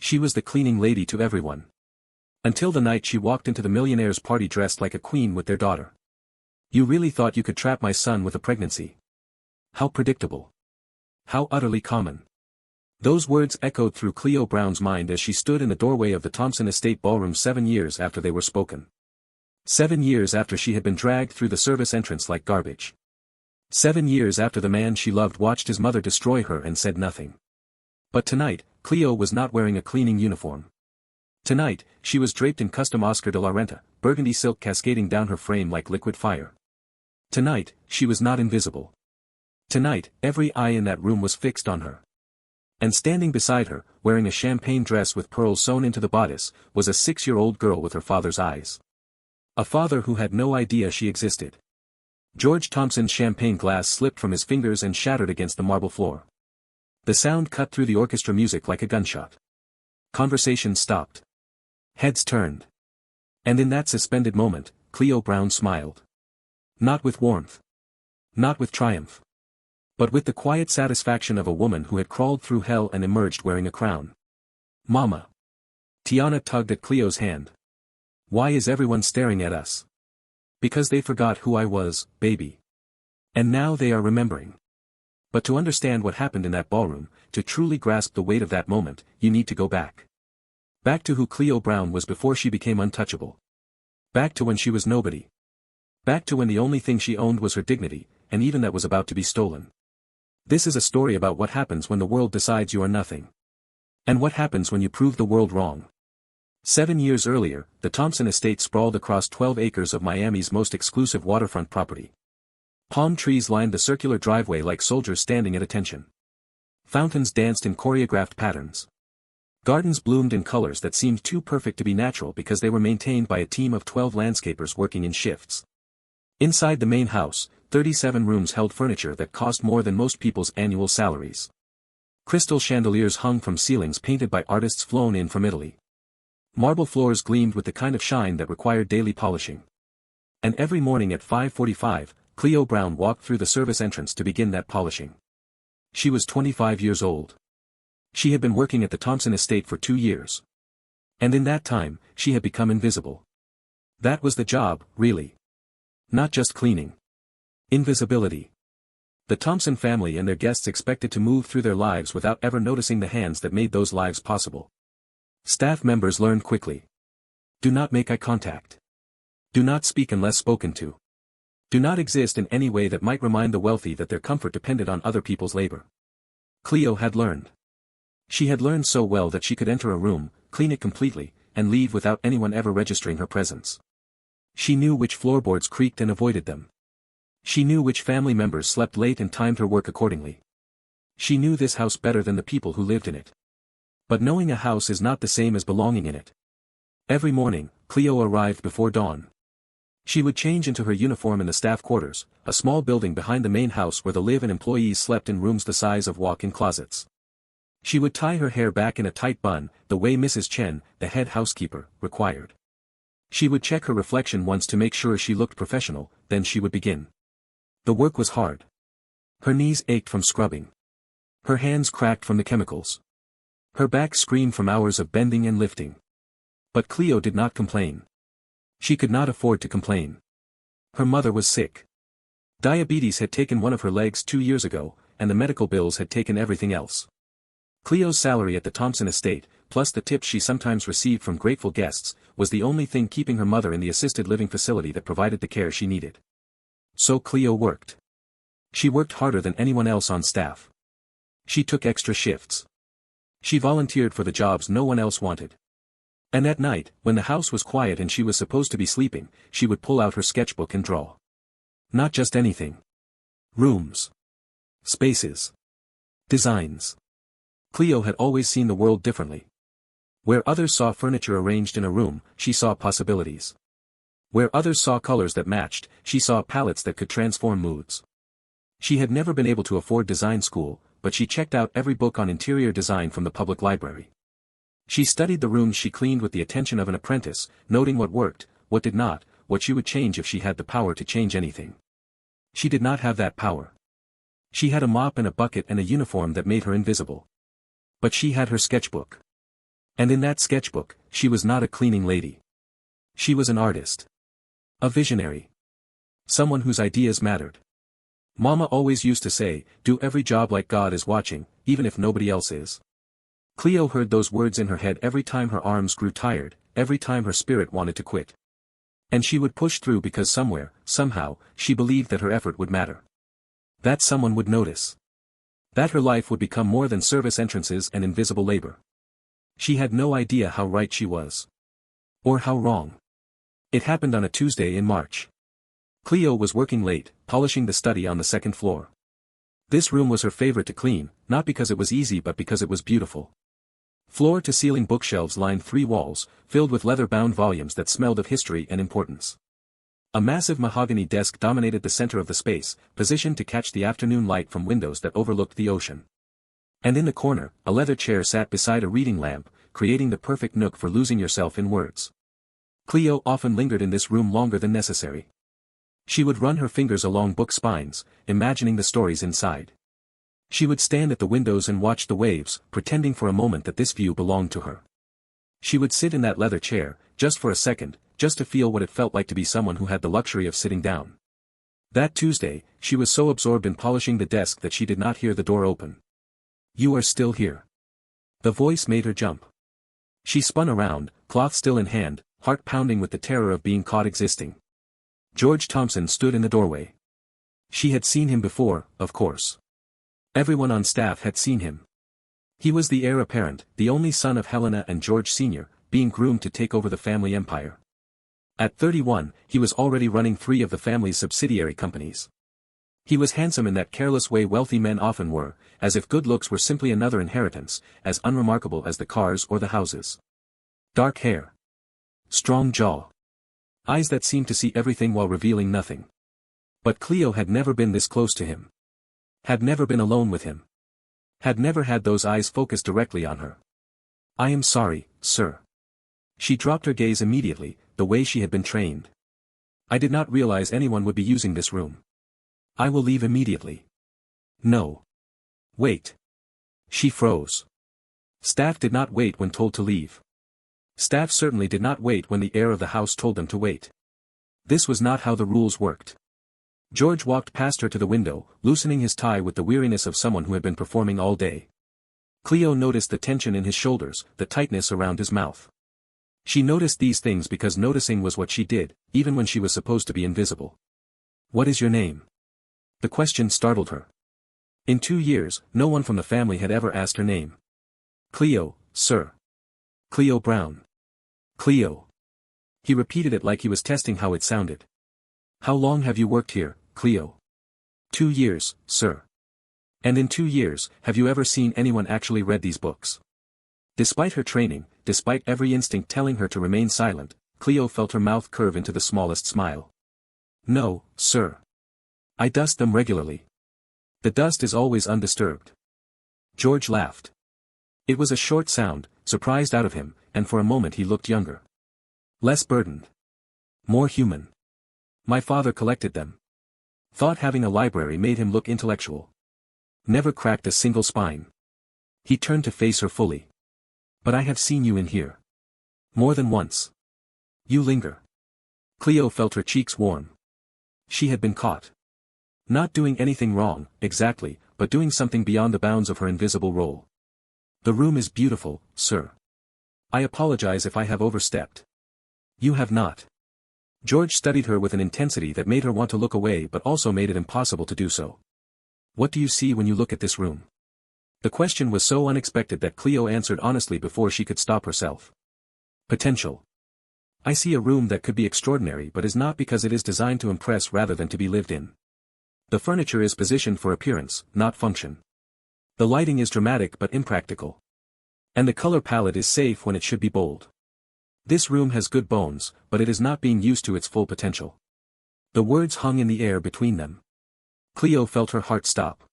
She was the cleaning lady to everyone. Until the night she walked into the Millionaire's party dressed like a queen with their daughter. You really thought you could trap my son with a pregnancy? How predictable. How utterly common. Those words echoed through Cleo Brown's mind as she stood in the doorway of the Thompson Estate ballroom 7 years after they were spoken. 7 years after she had been dragged through the service entrance like garbage. 7 years after the man she loved watched his mother destroy her and said nothing. But tonight, Cleo was not wearing a cleaning uniform. Tonight, she was draped in custom Oscar de la Renta, burgundy silk cascading down her frame like liquid fire. Tonight, she was not invisible. Tonight, every eye in that room was fixed on her. And standing beside her, wearing a champagne dress with pearls sewn into the bodice, was a 6-year-old girl with her father's eyes. A father who had no idea she existed. George Thompson's champagne glass slipped from his fingers and shattered against the marble floor. The sound cut through the orchestra music like a gunshot. Conversation stopped. Heads turned. And in that suspended moment, Cleo Brown smiled. Not with warmth. Not with triumph. But with the quiet satisfaction of a woman who had crawled through hell and emerged wearing a crown. Mama. Tiana tugged at Cleo's hand. Why is everyone staring at us? Because they forgot who I was, baby. And now they are remembering. But to understand what happened in that ballroom, to truly grasp the weight of that moment, you need to go back. Back to who Cleo Brown was before she became untouchable. Back to when she was nobody. Back to when the only thing she owned was her dignity, and even that was about to be stolen. This is a story about what happens when the world decides you are nothing. And what happens when you prove the world wrong. 7 years earlier, the Thompson estate sprawled across 12 acres of Miami's most exclusive waterfront property. Palm trees lined the circular driveway like soldiers standing at attention. Fountains danced in choreographed patterns. Gardens bloomed in colors that seemed too perfect to be natural because they were maintained by a team of 12 landscapers working in shifts. Inside the main house, 37 rooms held furniture that cost more than most people's annual salaries. Crystal chandeliers hung from ceilings painted by artists flown in from Italy. Marble floors gleamed with the kind of shine that required daily polishing. And every morning at 5:45, Cleo Brown walked through the service entrance to begin that polishing. She was 25 years old. She had been working at the Thompson estate for 2 years. And in that time, she had become invisible. That was the job, really. Not just cleaning. Invisibility. The Thompson family and their guests expected to move through their lives without ever noticing the hands that made those lives possible. Staff members learned quickly. Do not make eye contact. Do not speak unless spoken to. Do not exist in any way that might remind the wealthy that their comfort depended on other people's labor. Cleo had learned. She had learned so well that she could enter a room, clean it completely, and leave without anyone ever registering her presence. She knew which floorboards creaked and avoided them. She knew which family members slept late and timed her work accordingly. She knew this house better than the people who lived in it. But knowing a house is not the same as belonging in it. Every morning, Cleo arrived before dawn. She would change into her uniform in the staff quarters, a small building behind the main house where the live-in employees slept in rooms the size of walk-in closets. She would tie her hair back in a tight bun, the way Mrs. Chen, the head housekeeper, required. She would check her reflection once to make sure she looked professional, then she would begin. The work was hard. Her knees ached from scrubbing. Her hands cracked from the chemicals. Her back screamed from hours of bending and lifting. But Cleo did not complain. She could not afford to complain. Her mother was sick. Diabetes had taken one of her legs 2 years ago, and the medical bills had taken everything else. Cleo's salary at the Thompson estate, plus the tips she sometimes received from grateful guests, was the only thing keeping her mother in the assisted living facility that provided the care she needed. So Cleo worked. She worked harder than anyone else on staff. She took extra shifts. She volunteered for the jobs no one else wanted. And at night, when the house was quiet and she was supposed to be sleeping, she would pull out her sketchbook and draw. Not just anything. Rooms. Spaces. Designs. Cleo had always seen the world differently. Where others saw furniture arranged in a room, she saw possibilities. Where others saw colors that matched, she saw palettes that could transform moods. She had never been able to afford design school, but she checked out every book on interior design from the public library. She studied the rooms she cleaned with the attention of an apprentice, noting what worked, what did not, what she would change if she had the power to change anything. She did not have that power. She had a mop and a bucket and a uniform that made her invisible. But she had her sketchbook. And in that sketchbook, she was not a cleaning lady. She was an artist. A visionary. Someone whose ideas mattered. Mama always used to say, do every job like God is watching, even if nobody else is. Cleo heard those words in her head every time her arms grew tired, every time her spirit wanted to quit. And she would push through because somewhere, somehow, she believed that her effort would matter. That someone would notice. That her life would become more than service entrances and invisible labor. She had no idea how right she was. Or how wrong. It happened on a Tuesday in March. Cleo was working late, polishing the study on the second floor. This room was her favorite to clean, not because it was easy but because it was beautiful. Floor-to-ceiling bookshelves lined 3 walls, filled with leather-bound volumes that smelled of history and importance. A massive mahogany desk dominated the center of the space, positioned to catch the afternoon light from windows that overlooked the ocean. And in the corner, a leather chair sat beside a reading lamp, creating the perfect nook for losing yourself in words. Cleo often lingered in this room longer than necessary. She would run her fingers along book spines, imagining the stories inside. She would stand at the windows and watch the waves, pretending for a moment that this view belonged to her. She would sit in that leather chair, just for a second, just to feel what it felt like to be someone who had the luxury of sitting down. That Tuesday, she was so absorbed in polishing the desk that she did not hear the door open. You are still here. The voice made her jump. She spun around, cloth still in hand, heart pounding with the terror of being caught existing. George Thompson stood in the doorway. She had seen him before, of course. Everyone on staff had seen him. He was the heir apparent, the only son of Helena and George Sr., being groomed to take over the family empire. At 31, he was already running 3 of the family's subsidiary companies. He was handsome in that careless way wealthy men often were, as if good looks were simply another inheritance, as unremarkable as the cars or the houses. Dark hair. Strong jaw. Eyes that seemed to see everything while revealing nothing. But Cleo had never been this close to him. Had never been alone with him. Had never had those eyes focused directly on her. I am sorry, sir. She dropped her gaze immediately, the way she had been trained. I did not realize anyone would be using this room. I will leave immediately. No. Wait. She froze. Staff did not wait when told to leave. Staff certainly did not wait when the heir of the house told them to wait. This was not how the rules worked. George walked past her to the window, loosening his tie with the weariness of someone who had been performing all day. Cleo noticed the tension in his shoulders, the tightness around his mouth. She noticed these things because noticing was what she did, even when she was supposed to be invisible. What is your name? The question startled her. In 2 years, no one from the family had ever asked her name. Cleo, sir. Cleo Brown. Cleo. He repeated it like he was testing how it sounded. How long have you worked here, Cleo? 2 years, sir. And in 2 years, have you ever seen anyone actually read these books? Despite her training, despite every instinct telling her to remain silent, Cleo felt her mouth curve into the smallest smile. No, sir. I dust them regularly. The dust is always undisturbed. George laughed. It was a short sound, surprised out of him, and for a moment he looked younger. Less burdened. More human. My father collected them. Thought having a library made him look intellectual. Never cracked a single spine. He turned to face her fully. But I have seen you in here. More than once. You linger. Cleo felt her cheeks warm. She had been caught. Not doing anything wrong, exactly, but doing something beyond the bounds of her invisible role. The room is beautiful, sir. I apologize if I have overstepped. You have not. George studied her with an intensity that made her want to look away but also made it impossible to do so. What do you see when you look at this room? The question was so unexpected that Cleo answered honestly before she could stop herself. Potential. I see a room that could be extraordinary but is not because it is designed to impress rather than to be lived in. The furniture is positioned for appearance, not function. The lighting is dramatic but impractical. And the color palette is safe when it should be bold. This room has good bones, but it is not being used to its full potential. The words hung in the air between them. Cleo felt her heart stop.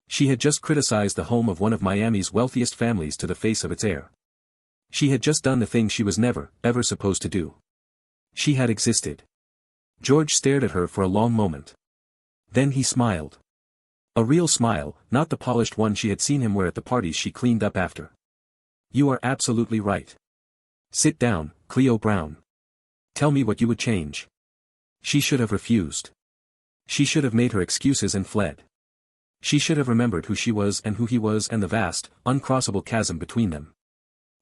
She had just criticized the home of one of Miami's wealthiest families to the face of its heir. She had just done the thing she was never, ever supposed to do. She had existed. George stared at her for a long moment. Then he smiled. A real smile, not the polished one she had seen him wear at the parties she cleaned up after. You are absolutely right. Sit down, Cleo Brown. Tell me what you would change. She should have refused. She should have made her excuses and fled. She should have remembered who she was and who he was and the vast, uncrossable chasm between them.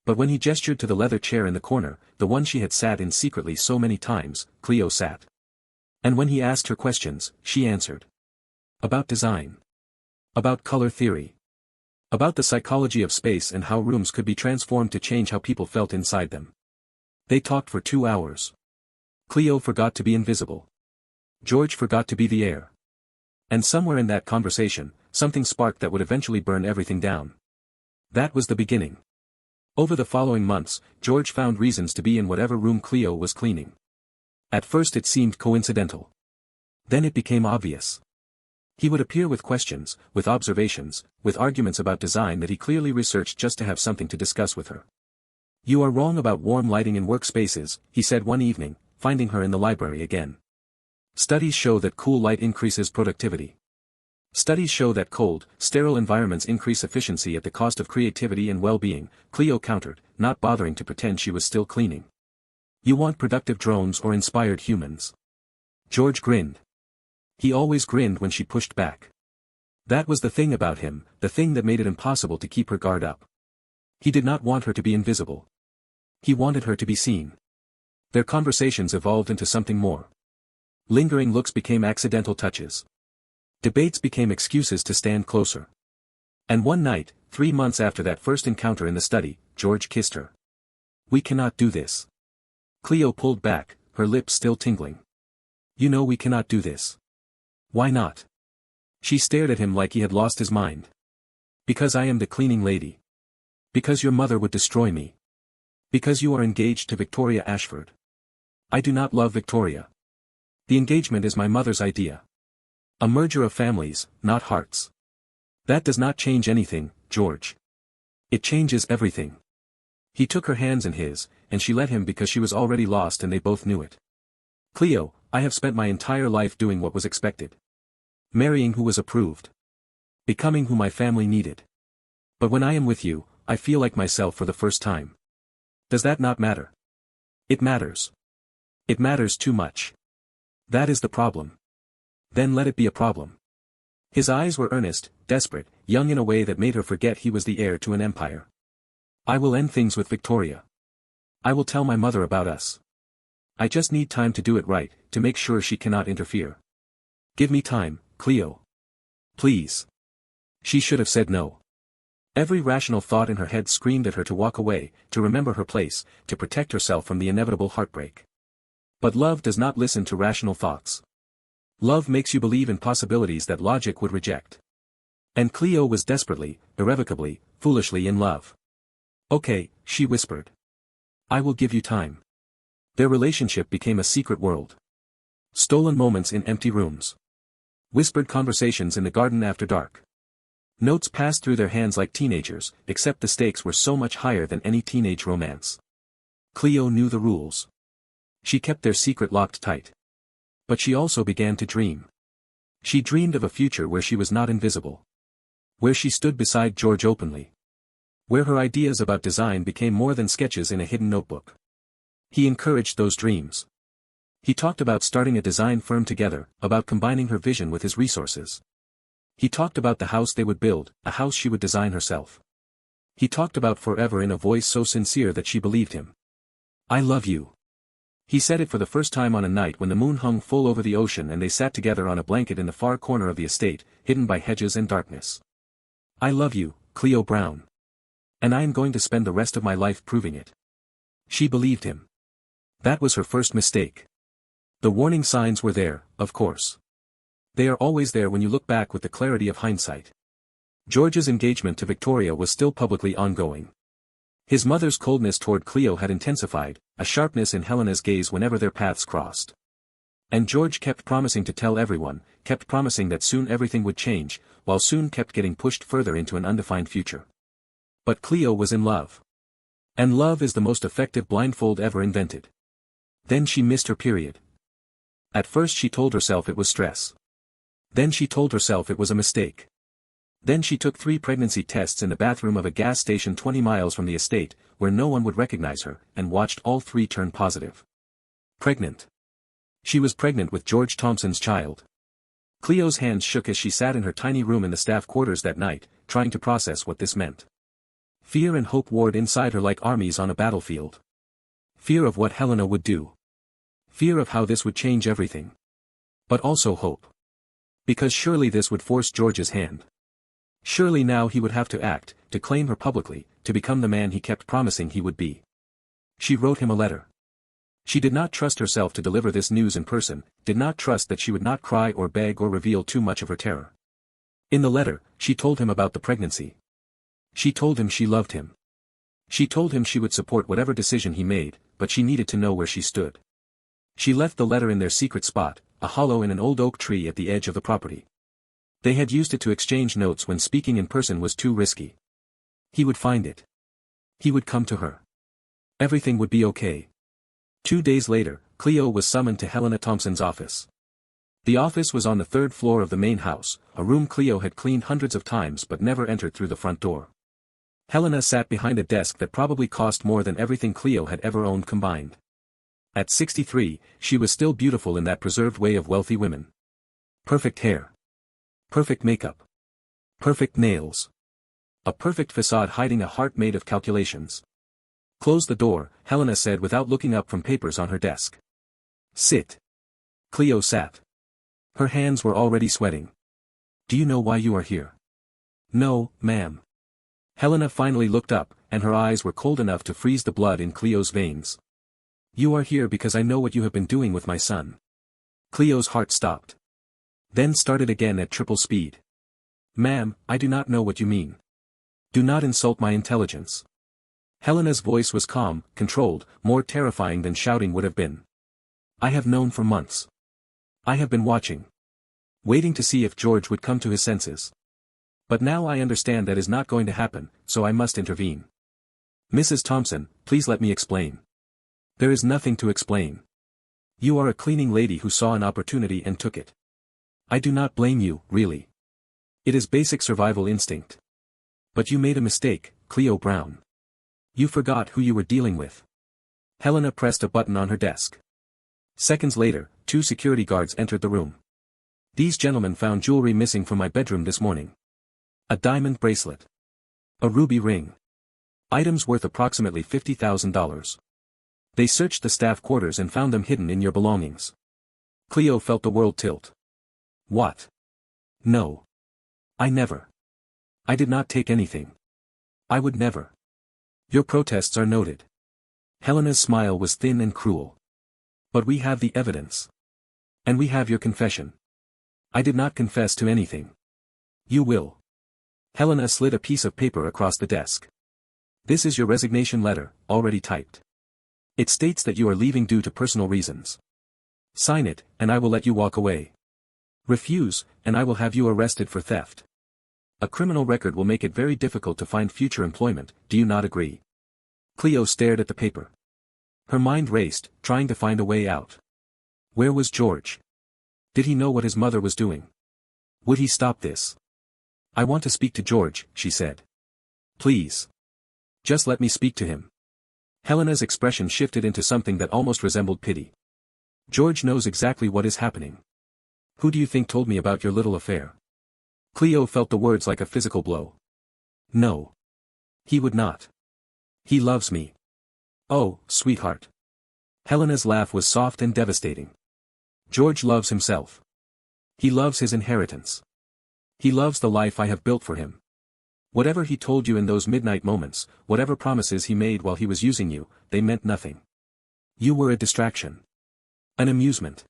But when he gestured to the leather chair in the corner, the one she had sat in secretly so many times, Cleo sat. And when he asked her questions, she answered. About design. About color theory. About the psychology of space and how rooms could be transformed to change how people felt inside them. They talked for 2 hours. Cleo forgot to be invisible. George forgot to be the air. And somewhere in that conversation, something sparked that would eventually burn everything down. That was the beginning. Over the following months, George found reasons to be in whatever room Cleo was cleaning. At first it seemed coincidental. Then it became obvious. He would appear with questions, with observations, with arguments about design that he clearly researched just to have something to discuss with her. You are wrong about warm lighting in workspaces, he said one evening, finding her in the library again. Studies show that cool light increases productivity. Studies show that cold, sterile environments increase efficiency at the cost of creativity and well-being, Cleo countered, not bothering to pretend she was still cleaning. You want productive drones or inspired humans? George grinned. He always grinned when she pushed back. That was the thing about him, the thing that made it impossible to keep her guard up. He did not want her to be invisible. He wanted her to be seen. Their conversations evolved into something more. Lingering looks became accidental touches. Debates became excuses to stand closer. And one night, 3 months after that first encounter in the study, George kissed her. We cannot do this. Cleo pulled back, her lips still tingling. You know we cannot do this. Why not? She stared at him like he had lost his mind. Because I am the cleaning lady. Because your mother would destroy me. Because you are engaged to Victoria Ashford. I do not love Victoria. The engagement is my mother's idea. A merger of families, not hearts. That does not change anything, George. It changes everything. He took her hands in his, and she let him because she was already lost and they both knew it. Cleo, I have spent my entire life doing what was expected. Marrying who was approved. Becoming who my family needed. But when I am with you, I feel like myself for the first time. Does that not matter? It matters. It matters too much. That is the problem. Then let it be a problem. His eyes were earnest, desperate, young in a way that made her forget he was the heir to an empire. I will end things with Victoria. I will tell my mother about us. I just need time to do it right, to make sure she cannot interfere. Give me time, Cleo. Please. She should have said no. Every rational thought in her head screamed at her to walk away, to remember her place, to protect herself from the inevitable heartbreak. But love does not listen to rational thoughts. Love makes you believe in possibilities that logic would reject. And Cleo was desperately, irrevocably, foolishly in love. Okay, she whispered. I will give you time. Their relationship became a secret world. Stolen moments in empty rooms. Whispered conversations in the garden after dark. Notes passed through their hands like teenagers, except the stakes were so much higher than any teenage romance. Cleo knew the rules. She kept their secret locked tight. But she also began to dream. She dreamed of a future where she was not invisible. Where she stood beside George openly. Where her ideas about design became more than sketches in a hidden notebook. He encouraged those dreams. He talked about starting a design firm together, about combining her vision with his resources. He talked about the house they would build, a house she would design herself. He talked about forever in a voice so sincere that she believed him. I love you. He said it for the first time on a night when the moon hung full over the ocean and they sat together on a blanket in the far corner of the estate, hidden by hedges and darkness. I love you, Cleo Brown. And I am going to spend the rest of my life proving it. She believed him. That was her first mistake. The warning signs were there, of course. They are always there when you look back with the clarity of hindsight. George's engagement to Victoria was still publicly ongoing. His mother's coldness toward Cleo had intensified, a sharpness in Helena's gaze whenever their paths crossed. And George kept promising to tell everyone, kept promising that soon everything would change, while soon kept getting pushed further into an undefined future. But Cleo was in love. And love is the most effective blindfold ever invented. Then she missed her period. At first she told herself it was stress. Then she told herself it was a mistake. Then she took 3 pregnancy tests in the bathroom of a gas station 20 miles from the estate, where no one would recognize her, and watched all 3 turn positive. Pregnant. She was pregnant with George Thompson's child. Cleo's hands shook as she sat in her tiny room in the staff quarters that night, trying to process what this meant. Fear and hope warred inside her like armies on a battlefield. Fear of what Helena would do. Fear of how this would change everything. But also hope. Because surely this would force George's hand. Surely now he would have to act, to claim her publicly, to become the man he kept promising he would be. She wrote him a letter. She did not trust herself to deliver this news in person, did not trust that she would not cry or beg or reveal too much of her terror. In the letter, she told him about the pregnancy. She told him she loved him. She told him she would support whatever decision he made, but she needed to know where she stood. She left the letter in their secret spot, a hollow in an old oak tree at the edge of the property. They had used it to exchange notes when speaking in person was too risky. He would find it. He would come to her. Everything would be okay. 2 days later, Cleo was summoned to Helena Thompson's office. The office was on the 3rd floor of the main house, a room Cleo had cleaned hundreds of times but never entered through the front door. Helena sat behind a desk that probably cost more than everything Cleo had ever owned combined. At 63, she was still beautiful in that preserved way of wealthy women. Perfect hair. Perfect makeup. Perfect nails. A perfect facade hiding a heart made of calculations. Close the door, Helena said without looking up from papers on her desk. Sit. Cleo sat. Her hands were already sweating. Do you know why you are here? No, ma'am. Helena finally looked up, and her eyes were cold enough to freeze the blood in Cleo's veins. You are here because I know what you have been doing with my son. Cleo's heart stopped. Then started again at triple speed. Ma'am, I do not know what you mean. Do not insult my intelligence. Helena's voice was calm, controlled, more terrifying than shouting would have been. I have known for months. I have been watching. Waiting to see if George would come to his senses. But now I understand that is not going to happen, so I must intervene. Mrs. Thompson, please let me explain. There is nothing to explain. You are a cleaning lady who saw an opportunity and took it. I do not blame you, really. It is basic survival instinct. But you made a mistake, Cleo Brown. You forgot who you were dealing with. Helena pressed a button on her desk. Seconds later, 2 security guards entered the room. These gentlemen found jewelry missing from my bedroom this morning. A diamond bracelet. A ruby ring. Items worth approximately $50,000. They searched the staff quarters and found them hidden in your belongings. Cleo felt the world tilt. What? No. I never. I did not take anything. I would never. Your protests are noted. Helena's smile was thin and cruel. But we have the evidence. And we have your confession. I did not confess to anything. You will. Helena slid a piece of paper across the desk. This is your resignation letter, already typed. It states that you are leaving due to personal reasons. Sign it, and I will let you walk away. Refuse, and I will have you arrested for theft. A criminal record will make it very difficult to find future employment, do you not agree? Cleo stared at the paper. Her mind raced, trying to find a way out. Where was George? Did he know what his mother was doing? Would he stop this? I want to speak to George, she said. Please. Just let me speak to him. Helena's expression shifted into something that almost resembled pity. George knows exactly what is happening. Who do you think told me about your little affair? Cleo felt the words like a physical blow. No. He would not. He loves me. Oh, sweetheart. Helena's laugh was soft and devastating. George loves himself. He loves his inheritance. He loves the life I have built for him. Whatever he told you in those midnight moments, whatever promises he made while he was using you, they meant nothing. You were a distraction. An amusement.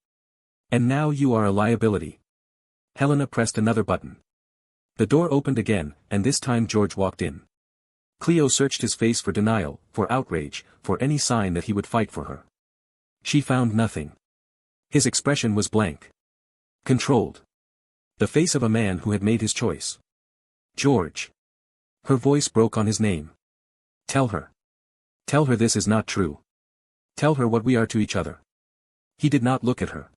And now you are a liability. Helena pressed another button. The door opened again, and this time George walked in. Cleo searched his face for denial, for outrage, for any sign that he would fight for her. She found nothing. His expression was blank. Controlled. The face of a man who had made his choice. George. Her voice broke on his name. Tell her. Tell her this is not true. Tell her what we are to each other. He did not look at her.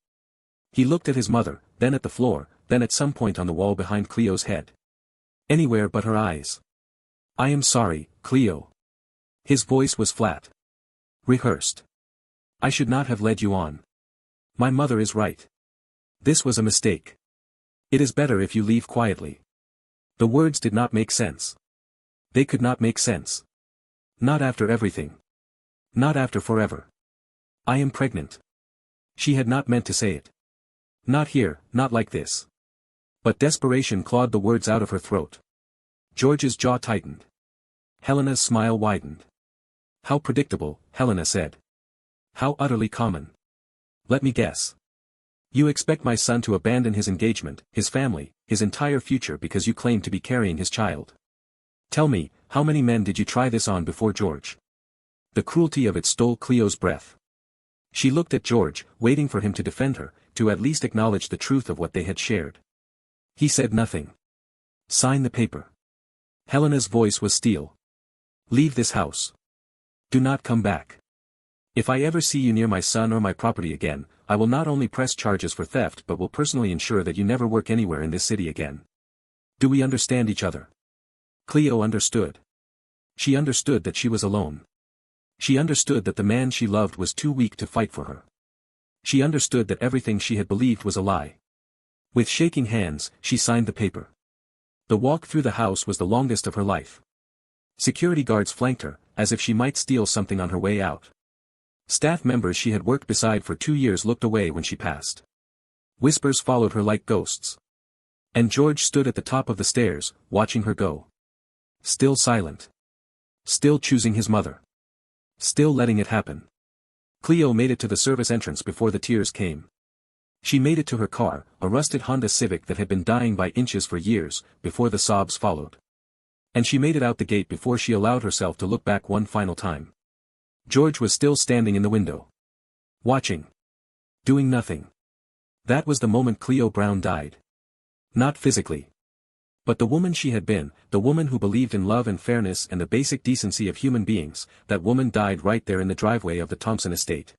He looked at his mother, then at the floor, then at some point on the wall behind Cleo's head. Anywhere but her eyes. I am sorry, Cleo. His voice was flat. Rehearsed. I should not have led you on. My mother is right. This was a mistake. It is better if you leave quietly. The words did not make sense. They could not make sense. Not after everything. Not after forever. I am pregnant. She had not meant to say it. Not here, not like this. But desperation clawed the words out of her throat. George's jaw tightened. Helena's smile widened. How predictable, Helena said. How utterly common. Let me guess. You expect my son to abandon his engagement, his family, his entire future because you claim to be carrying his child. Tell me, how many men did you try this on before George? The cruelty of it stole Cleo's breath. She looked at George, waiting for him to defend her, to at least acknowledge the truth of what they had shared. He said nothing. Sign the paper. Helena's voice was steel. Leave this house. Do not come back. If I ever see you near my son or my property again, I will not only press charges for theft but will personally ensure that you never work anywhere in this city again. Do we understand each other? Cleo understood. She understood that she was alone. She understood that the man she loved was too weak to fight for her. She understood that everything she had believed was a lie. With shaking hands, she signed the paper. The walk through the house was the longest of her life. Security guards flanked her, as if she might steal something on her way out. Staff members she had worked beside for 2 years looked away when she passed. Whispers followed her like ghosts. And George stood at the top of the stairs, watching her go. Still silent. Still choosing his mother. Still letting it happen. Cleo made it to the service entrance before the tears came. She made it to her car, a rusted Honda Civic that had been dying by inches for years, before the sobs followed. And she made it out the gate before she allowed herself to look back one final time. George was still standing in the window. Watching. Doing nothing. That was the moment Cleo Brown died. Not physically. But the woman she had been, the woman who believed in love and fairness and the basic decency of human beings, that woman died right there in the driveway of the Thompson estate.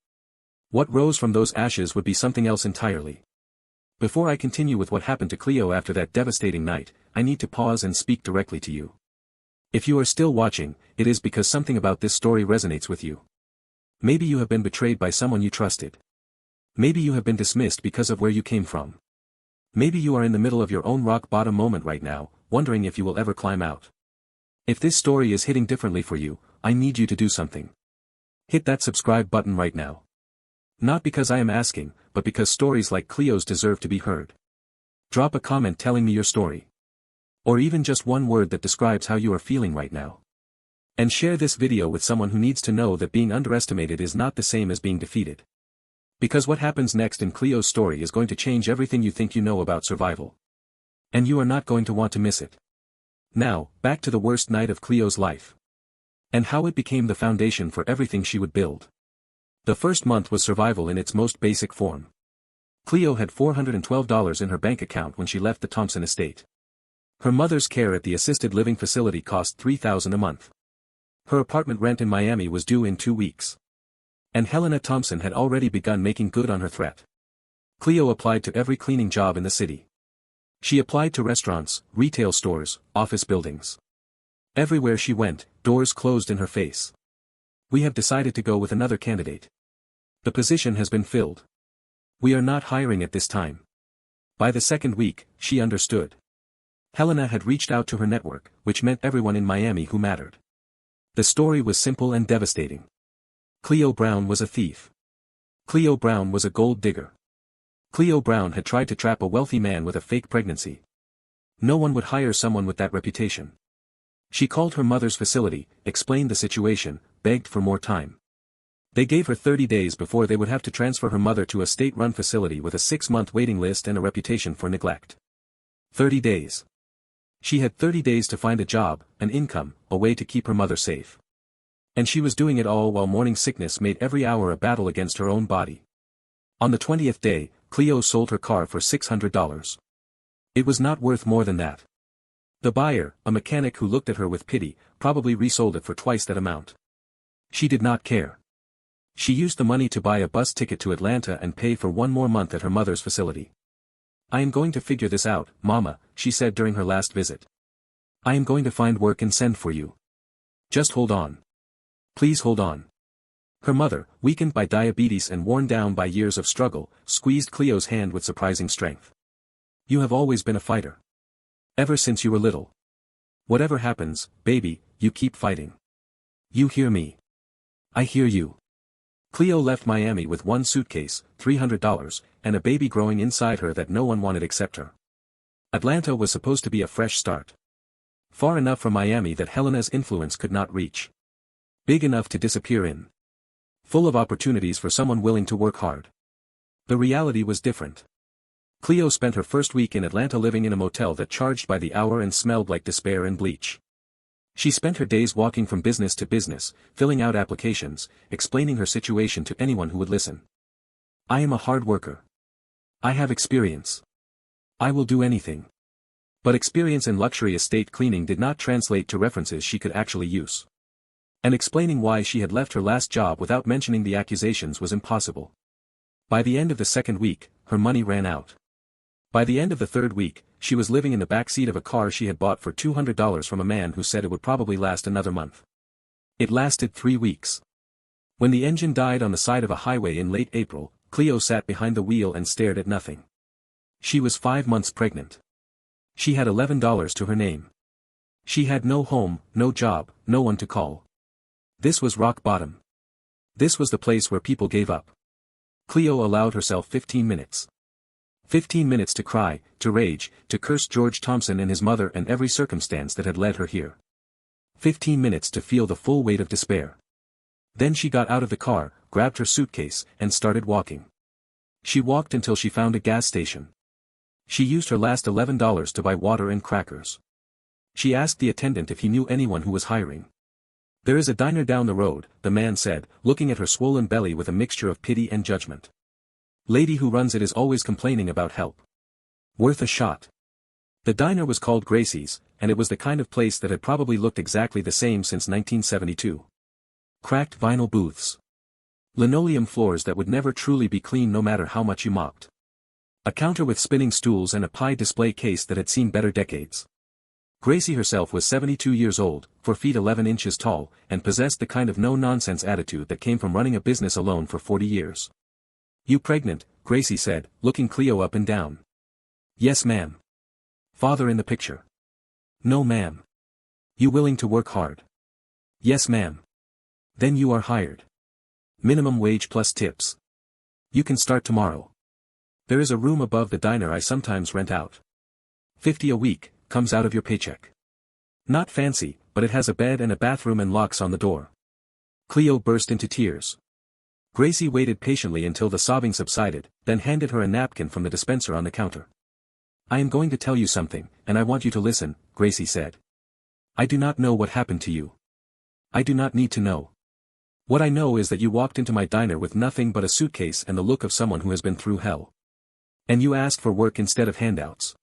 What rose from those ashes would be something else entirely. Before I continue with what happened to Cleo after that devastating night, I need to pause and speak directly to you. If you are still watching, it is because something about this story resonates with you. Maybe you have been betrayed by someone you trusted. Maybe you have been dismissed because of where you came from. Maybe you are in the middle of your own rock-bottom moment right now, wondering if you will ever climb out. If this story is hitting differently for you, I need you to do something. Hit that subscribe button right now. Not because I am asking, but because stories like Cleo's deserve to be heard. Drop a comment telling me your story. Or even just one word that describes how you are feeling right now. And share this video with someone who needs to know that being underestimated is not the same as being defeated. Because what happens next in Cleo's story is going to change everything you think you know about survival. And you are not going to want to miss it. Now, back to the worst night of Cleo's life. And how it became the foundation for everything she would build. The first month was survival in its most basic form. Cleo had $412 in her bank account when she left the Thompson estate. Her mother's care at the assisted living facility cost $3,000 a month. Her apartment rent in Miami was due in 2 weeks. And Helena Thompson had already begun making good on her threat. Cleo applied to every cleaning job in the city. She applied to restaurants, retail stores, office buildings. Everywhere she went, doors closed in her face. We have decided to go with another candidate. The position has been filled. We are not hiring at this time. By the second week, she understood. Helena had reached out to her network, which meant everyone in Miami who mattered. The story was simple and devastating. Cleo Brown was a thief. Cleo Brown was a gold digger. Cleo Brown had tried to trap a wealthy man with a fake pregnancy. No one would hire someone with that reputation. She called her mother's facility, explained the situation, begged for more time. They gave her 30 days before they would have to transfer her mother to a state-run facility with a 6-month waiting list and a reputation for neglect. 30 days. She had 30 days to find a job, an income, a way to keep her mother safe. And she was doing it all while morning sickness made every hour a battle against her own body. On the 20th day, Cleo sold her car for $600. It was not worth more than that. The buyer, a mechanic who looked at her with pity, probably resold it for twice that amount. She did not care. She used the money to buy a bus ticket to Atlanta and pay for 1 more month at her mother's facility. I am going to figure this out, Mama, she said during her last visit. I am going to find work and send for you. Just hold on. Please hold on. Her mother, weakened by diabetes and worn down by years of struggle, squeezed Cleo's hand with surprising strength. You have always been a fighter. Ever since you were little. Whatever happens, baby, you keep fighting. You hear me? I hear you. Cleo left Miami with one suitcase, $300, and a baby growing inside her that no one wanted except her. Atlanta was supposed to be a fresh start. Far enough from Miami that Helena's influence could not reach. Big enough to disappear in. Full of opportunities for someone willing to work hard. The reality was different. Cleo spent her first week in Atlanta living in a motel that charged by the hour and smelled like despair and bleach. She spent her days walking from business to business, filling out applications, explaining her situation to anyone who would listen. I am a hard worker. I have experience. I will do anything. But experience in luxury estate cleaning did not translate to references she could actually use. And explaining why she had left her last job without mentioning the accusations was impossible. By the end of the second week, her money ran out. By the end of the third week, she was living in the back seat of a car she had bought for $200 from a man who said it would probably last another month. It lasted 3 weeks. When the engine died on the side of a highway in late April, Cleo sat behind the wheel and stared at nothing. She was 5 months pregnant. She had $11 to her name. She had no home, no job, no one to call. This was rock bottom. This was the place where people gave up. Cleo allowed herself 15 minutes. 15 minutes to cry, to rage, to curse George Thompson and his mother and every circumstance that had led her here. 15 minutes to feel the full weight of despair. Then she got out of the car, grabbed her suitcase, and started walking. She walked until she found a gas station. She used her last $11 to buy water and crackers. She asked the attendant if he knew anyone who was hiring. There is a diner down the road, the man said, looking at her swollen belly with a mixture of pity and judgment. Lady who runs it is always complaining about help. Worth a shot. The diner was called Gracie's, and it was the kind of place that had probably looked exactly the same since 1972. Cracked vinyl booths. Linoleum floors that would never truly be clean no matter how much you mopped. A counter with spinning stools and a pie display case that had seen better decades. Gracie herself was 72 years old, 4 feet 11 inches tall, and possessed the kind of no-nonsense attitude that came from running a business alone for 40 years. You pregnant? Gracie said, looking Cleo up and down. Yes ma'am. Father in the picture? No ma'am. You willing to work hard? Yes ma'am. Then you are hired. Minimum wage plus tips. You can start tomorrow. There is a room above the diner I sometimes rent out. $50 a week, comes out of your paycheck. Not fancy, but it has a bed and a bathroom and locks on the door. Cleo burst into tears. Gracie waited patiently until the sobbing subsided, then handed her a napkin from the dispenser on the counter. I am going to tell you something, and I want you to listen, Gracie said. I do not know what happened to you. I do not need to know. What I know is that you walked into my diner with nothing but a suitcase and the look of someone who has been through hell. And you asked for work instead of handouts.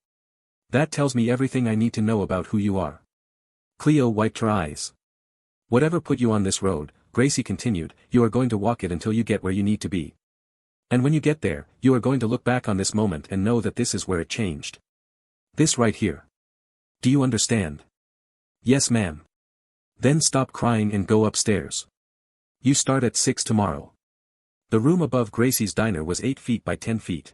That tells me everything I need to know about who you are. Cleo wiped her eyes. Whatever put you on this road, Gracie continued, you are going to walk it until you get where you need to be. And when you get there, you are going to look back on this moment and know that this is where it changed. This right here. Do you understand? Yes ma'am. Then stop crying and go upstairs. You start at 6 tomorrow. The room above Gracie's diner was 8 feet by 10 feet.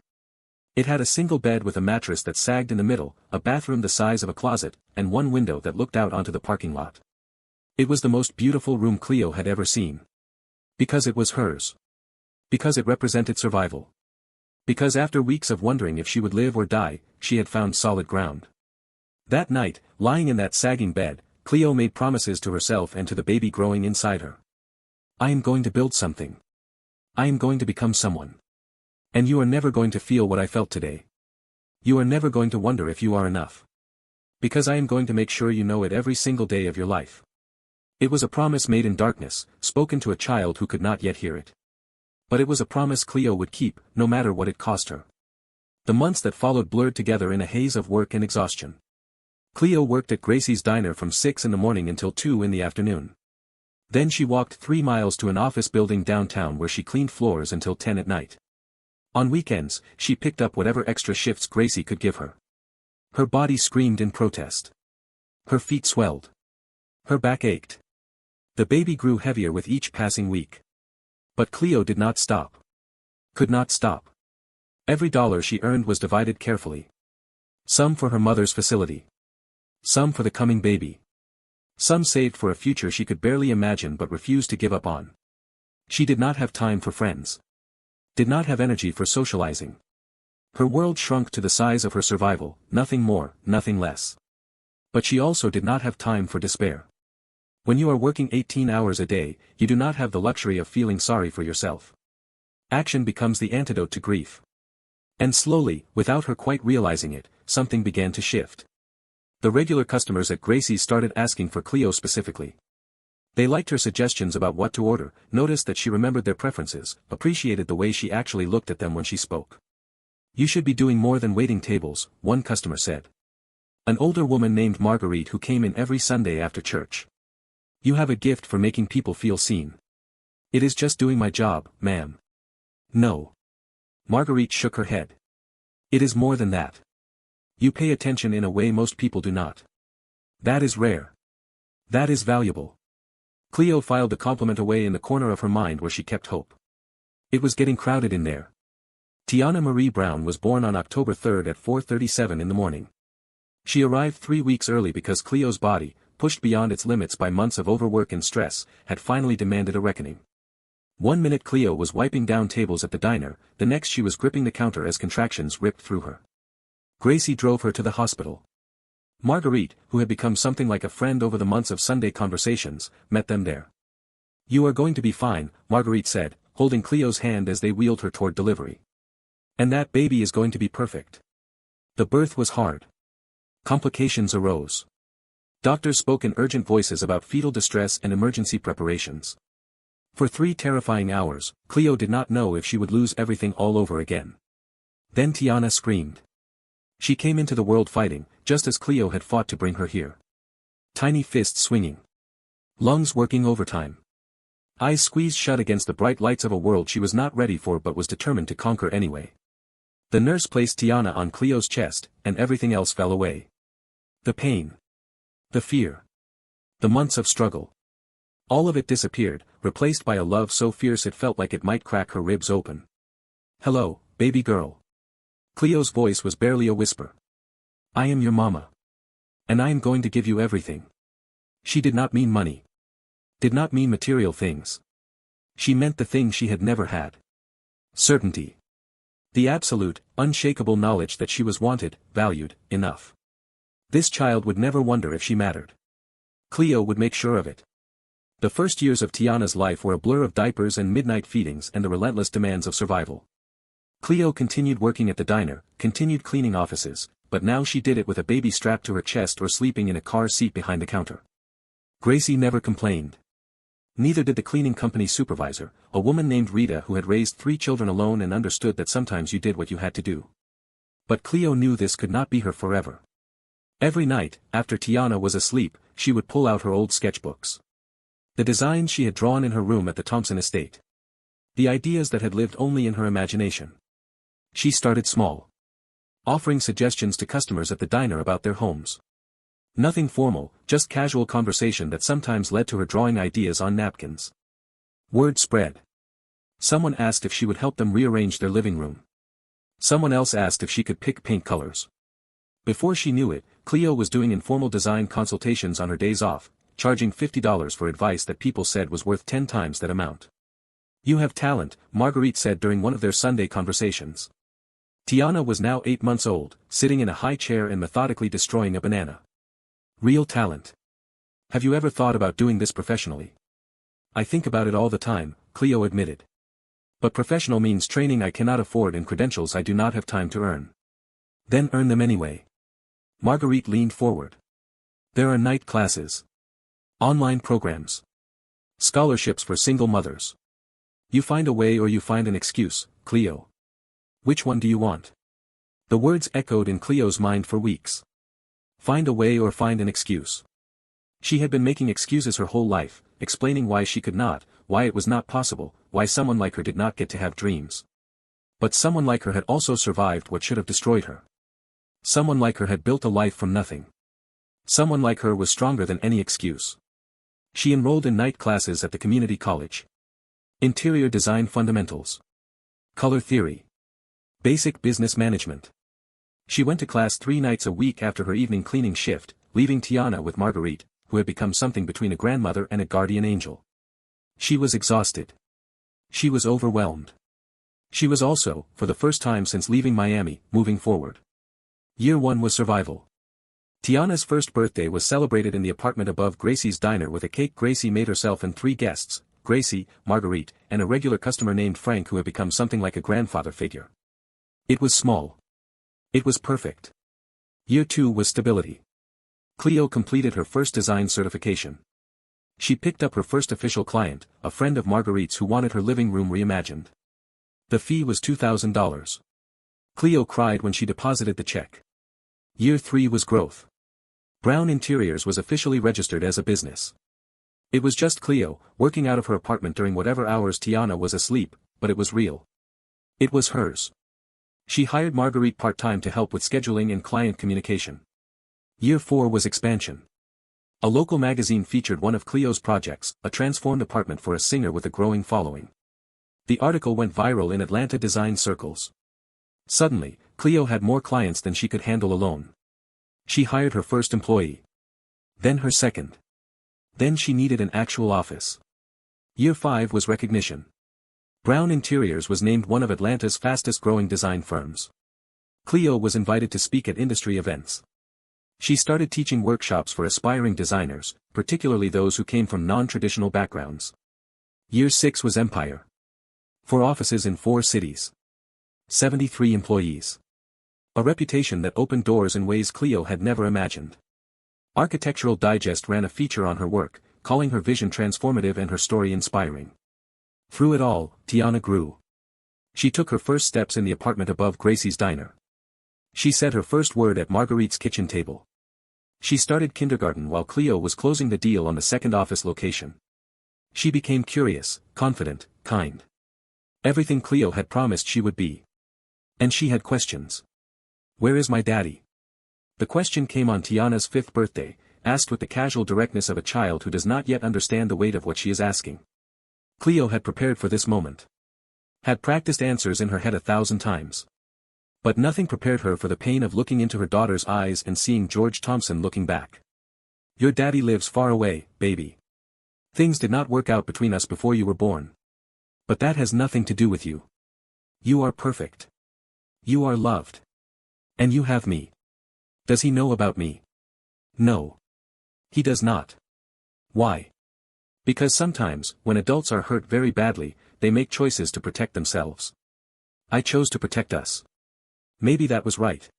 It had a single bed with a mattress that sagged in the middle, a bathroom the size of a closet, and one window that looked out onto the parking lot. It was the most beautiful room Cleo had ever seen. Because it was hers. Because it represented survival. Because after weeks of wondering if she would live or die, she had found solid ground. That night, lying in that sagging bed, Cleo made promises to herself and to the baby growing inside her. I am going to build something. I am going to become someone. And you are never going to feel what I felt today. You are never going to wonder if you are enough. Because I am going to make sure you know it every single day of your life. It was a promise made in darkness, spoken to a child who could not yet hear it. But it was a promise Cleo would keep, no matter what it cost her. The months that followed blurred together in a haze of work and exhaustion. Cleo worked at Gracie's diner from 6 in the morning until 2 in the afternoon. Then she walked 3 miles to an office building downtown where she cleaned floors until 10 at night. On weekends, she picked up whatever extra shifts Gracie could give her. Her body screamed in protest. Her feet swelled. Her back ached. The baby grew heavier with each passing week. But Cleo did not stop. Could not stop. Every dollar she earned was divided carefully. Some for her mother's facility. Some for the coming baby. Some saved for a future she could barely imagine but refused to give up on. She did not have time for friends. Did not have energy for socializing. Her world shrunk to the size of her survival, nothing more, nothing less. But she also did not have time for despair. When you are working 18 hours a day, you do not have the luxury of feeling sorry for yourself. Action becomes the antidote to grief. And slowly, without her quite realizing it, something began to shift. The regular customers at Gracie's started asking for Cleo specifically. They liked her suggestions about what to order, noticed that she remembered their preferences, appreciated the way she actually looked at them when she spoke. "You should be doing more than waiting tables," one customer said. An older woman named Marguerite who came in every Sunday after church. "You have a gift for making people feel seen." "It is just doing my job, ma'am." "No." Marguerite shook her head. "It is more than that. You pay attention in a way most people do not. That is rare. That is valuable." Cleo filed the compliment away in the corner of her mind where she kept hope. It was getting crowded in there. Tiana Marie Brown was born on October 3 at 4:37 in the morning. She arrived 3 weeks early because Cleo's body, pushed beyond its limits by months of overwork and stress, had finally demanded a reckoning. 1 minute Cleo was wiping down tables at the diner, the next she was gripping the counter as contractions ripped through her. Gracie drove her to the hospital. Marguerite, who had become something like a friend over the months of Sunday conversations, met them there. "You are going to be fine," Marguerite said, holding Cleo's hand as they wheeled her toward delivery. "And that baby is going to be perfect." The birth was hard. Complications arose. Doctors spoke in urgent voices about fetal distress and emergency preparations. For 3 terrifying hours, Cleo did not know if she would lose everything all over again. Then Tiana screamed. She came into the world fighting, just as Cleo had fought to bring her here. Tiny fists swinging. Lungs working overtime. Eyes squeezed shut against the bright lights of a world she was not ready for but was determined to conquer anyway. The nurse placed Tiana on Cleo's chest, and everything else fell away. The pain. The fear. The months of struggle. All of it disappeared, replaced by a love so fierce it felt like it might crack her ribs open. "Hello, baby girl." Cleo's voice was barely a whisper. "I am your mama. And I am going to give you everything." She did not mean money. Did not mean material things. She meant the thing she had never had. Certainty. The absolute, unshakable knowledge that she was wanted, valued, enough. This child would never wonder if she mattered. Cleo would make sure of it. The first years of Tiana's life were a blur of diapers and midnight feedings and the relentless demands of survival. Cleo continued working at the diner, continued cleaning offices, but now she did it with a baby strapped to her chest or sleeping in a car seat behind the counter. Gracie never complained. Neither did the cleaning company supervisor, a woman named Rita who had raised 3 children alone and understood that sometimes you did what you had to do. But Cleo knew this could not be her forever. Every night, after Tiana was asleep, she would pull out her old sketchbooks. The designs she had drawn in her room at the Thompson estate. The ideas that had lived only in her imagination. She started small. Offering suggestions to customers at the diner about their homes. Nothing formal, just casual conversation that sometimes led to her drawing ideas on napkins. Word spread. Someone asked if she would help them rearrange their living room. Someone else asked if she could pick paint colors. Before she knew it, Cleo was doing informal design consultations on her days off, charging $50 for advice that people said was worth 10 times that amount. "You have talent," Marguerite said during one of their Sunday conversations. Tiana was now 8 months old, sitting in a high chair and methodically destroying a banana. "Real talent. Have you ever thought about doing this professionally?" "I think about it all the time," Cleo admitted. "But professional means training I cannot afford and credentials I do not have time to earn." "Then earn them anyway." Marguerite leaned forward. "There are night classes. Online programs. Scholarships for single mothers. You find a way or you find an excuse, Cleo. Which one do you want?" The words echoed in Cleo's mind for weeks. Find a way or find an excuse. She had been making excuses her whole life, explaining why she could not, why it was not possible, why someone like her did not get to have dreams. But someone like her had also survived what should have destroyed her. Someone like her had built a life from nothing. Someone like her was stronger than any excuse. She enrolled in night classes at the community college. Interior design fundamentals. Color theory. Basic business management. She went to class 3 nights a week after her evening cleaning shift, leaving Tiana with Marguerite, who had become something between a grandmother and a guardian angel. She was exhausted. She was overwhelmed. She was also, for the first time since leaving Miami, moving forward. Year 1 was survival. Tiana's first birthday was celebrated in the apartment above Gracie's diner with a cake Gracie made herself and 3 guests, Gracie, Marguerite, and a regular customer named Frank who had become something like a grandfather figure. It was small. It was perfect. Year 2 was stability. Cleo completed her first design certification. She picked up her first official client, a friend of Marguerite's who wanted her living room reimagined. The fee was $2,000. Cleo cried when she deposited the check. Year 3 was growth. Brown Interiors was officially registered as a business. It was just Cleo, working out of her apartment during whatever hours Tiana was asleep, but it was real. It was hers. She hired Marguerite part-time to help with scheduling and client communication. Year 4 was expansion. A local magazine featured one of Cleo's projects, a transformed apartment for a singer with a growing following. The article went viral in Atlanta design circles. Suddenly, Cleo had more clients than she could handle alone. She hired her first employee. Then her second. Then she needed an actual office. Year 5 was recognition. Brown Interiors was named one of Atlanta's fastest-growing design firms. Cleo was invited to speak at industry events. She started teaching workshops for aspiring designers, particularly those who came from non-traditional backgrounds. Year 6 was empire. 4 offices in 4 cities. 73 employees. A reputation that opened doors in ways Cleo had never imagined. Architectural Digest ran a feature on her work, calling her vision transformative and her story inspiring. Through it all, Tiana grew. She took her first steps in the apartment above Gracie's diner. She said her first word at Marguerite's kitchen table. She started kindergarten while Cleo was closing the deal on the second office location. She became curious, confident, kind. Everything Cleo had promised she would be. And she had questions. Where is my daddy? The question came on Tiana's 5th birthday, asked with the casual directness of a child who does not yet understand the weight of what she is asking. Cleo had prepared for this moment. Had practiced answers in her head 1,000 times. But nothing prepared her for the pain of looking into her daughter's eyes and seeing George Thompson looking back. Your daddy lives far away, baby. Things did not work out between us before you were born. But that has nothing to do with you. You are perfect. You are loved. And you have me. Does he know about me? No. He does not. Why? Because sometimes, when adults are hurt very badly, they make choices to protect themselves. I chose to protect us. Maybe that was right.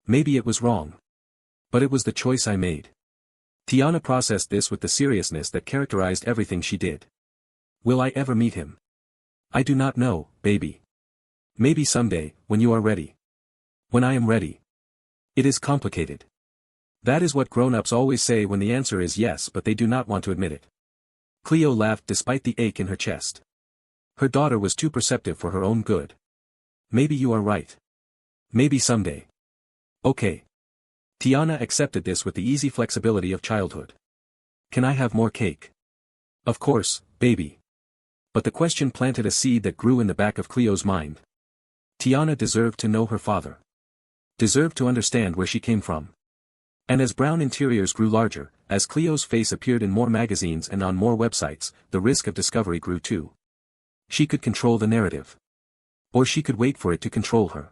Maybe it was wrong. But it was the choice I made. Tiana processed this with the seriousness that characterized everything she did. Will I ever meet him? I do not know, baby. Maybe someday, when you are ready. When I am ready. It is complicated. That is what grown-ups always say when the answer is yes, but they do not want to admit it. Cleo laughed despite the ache in her chest. Her daughter was too perceptive for her own good. Maybe you are right. Maybe someday. Okay. Tiana accepted this with the easy flexibility of childhood. Can I have more cake? Of course, baby. But the question planted a seed that grew in the back of Cleo's mind. Tiana deserved to know her father. Deserved to understand where she came from. And as Brown Interiors grew larger, as Cleo's face appeared in more magazines and on more websites, the risk of discovery grew too. She could control the narrative. Or she could wait for it to control her.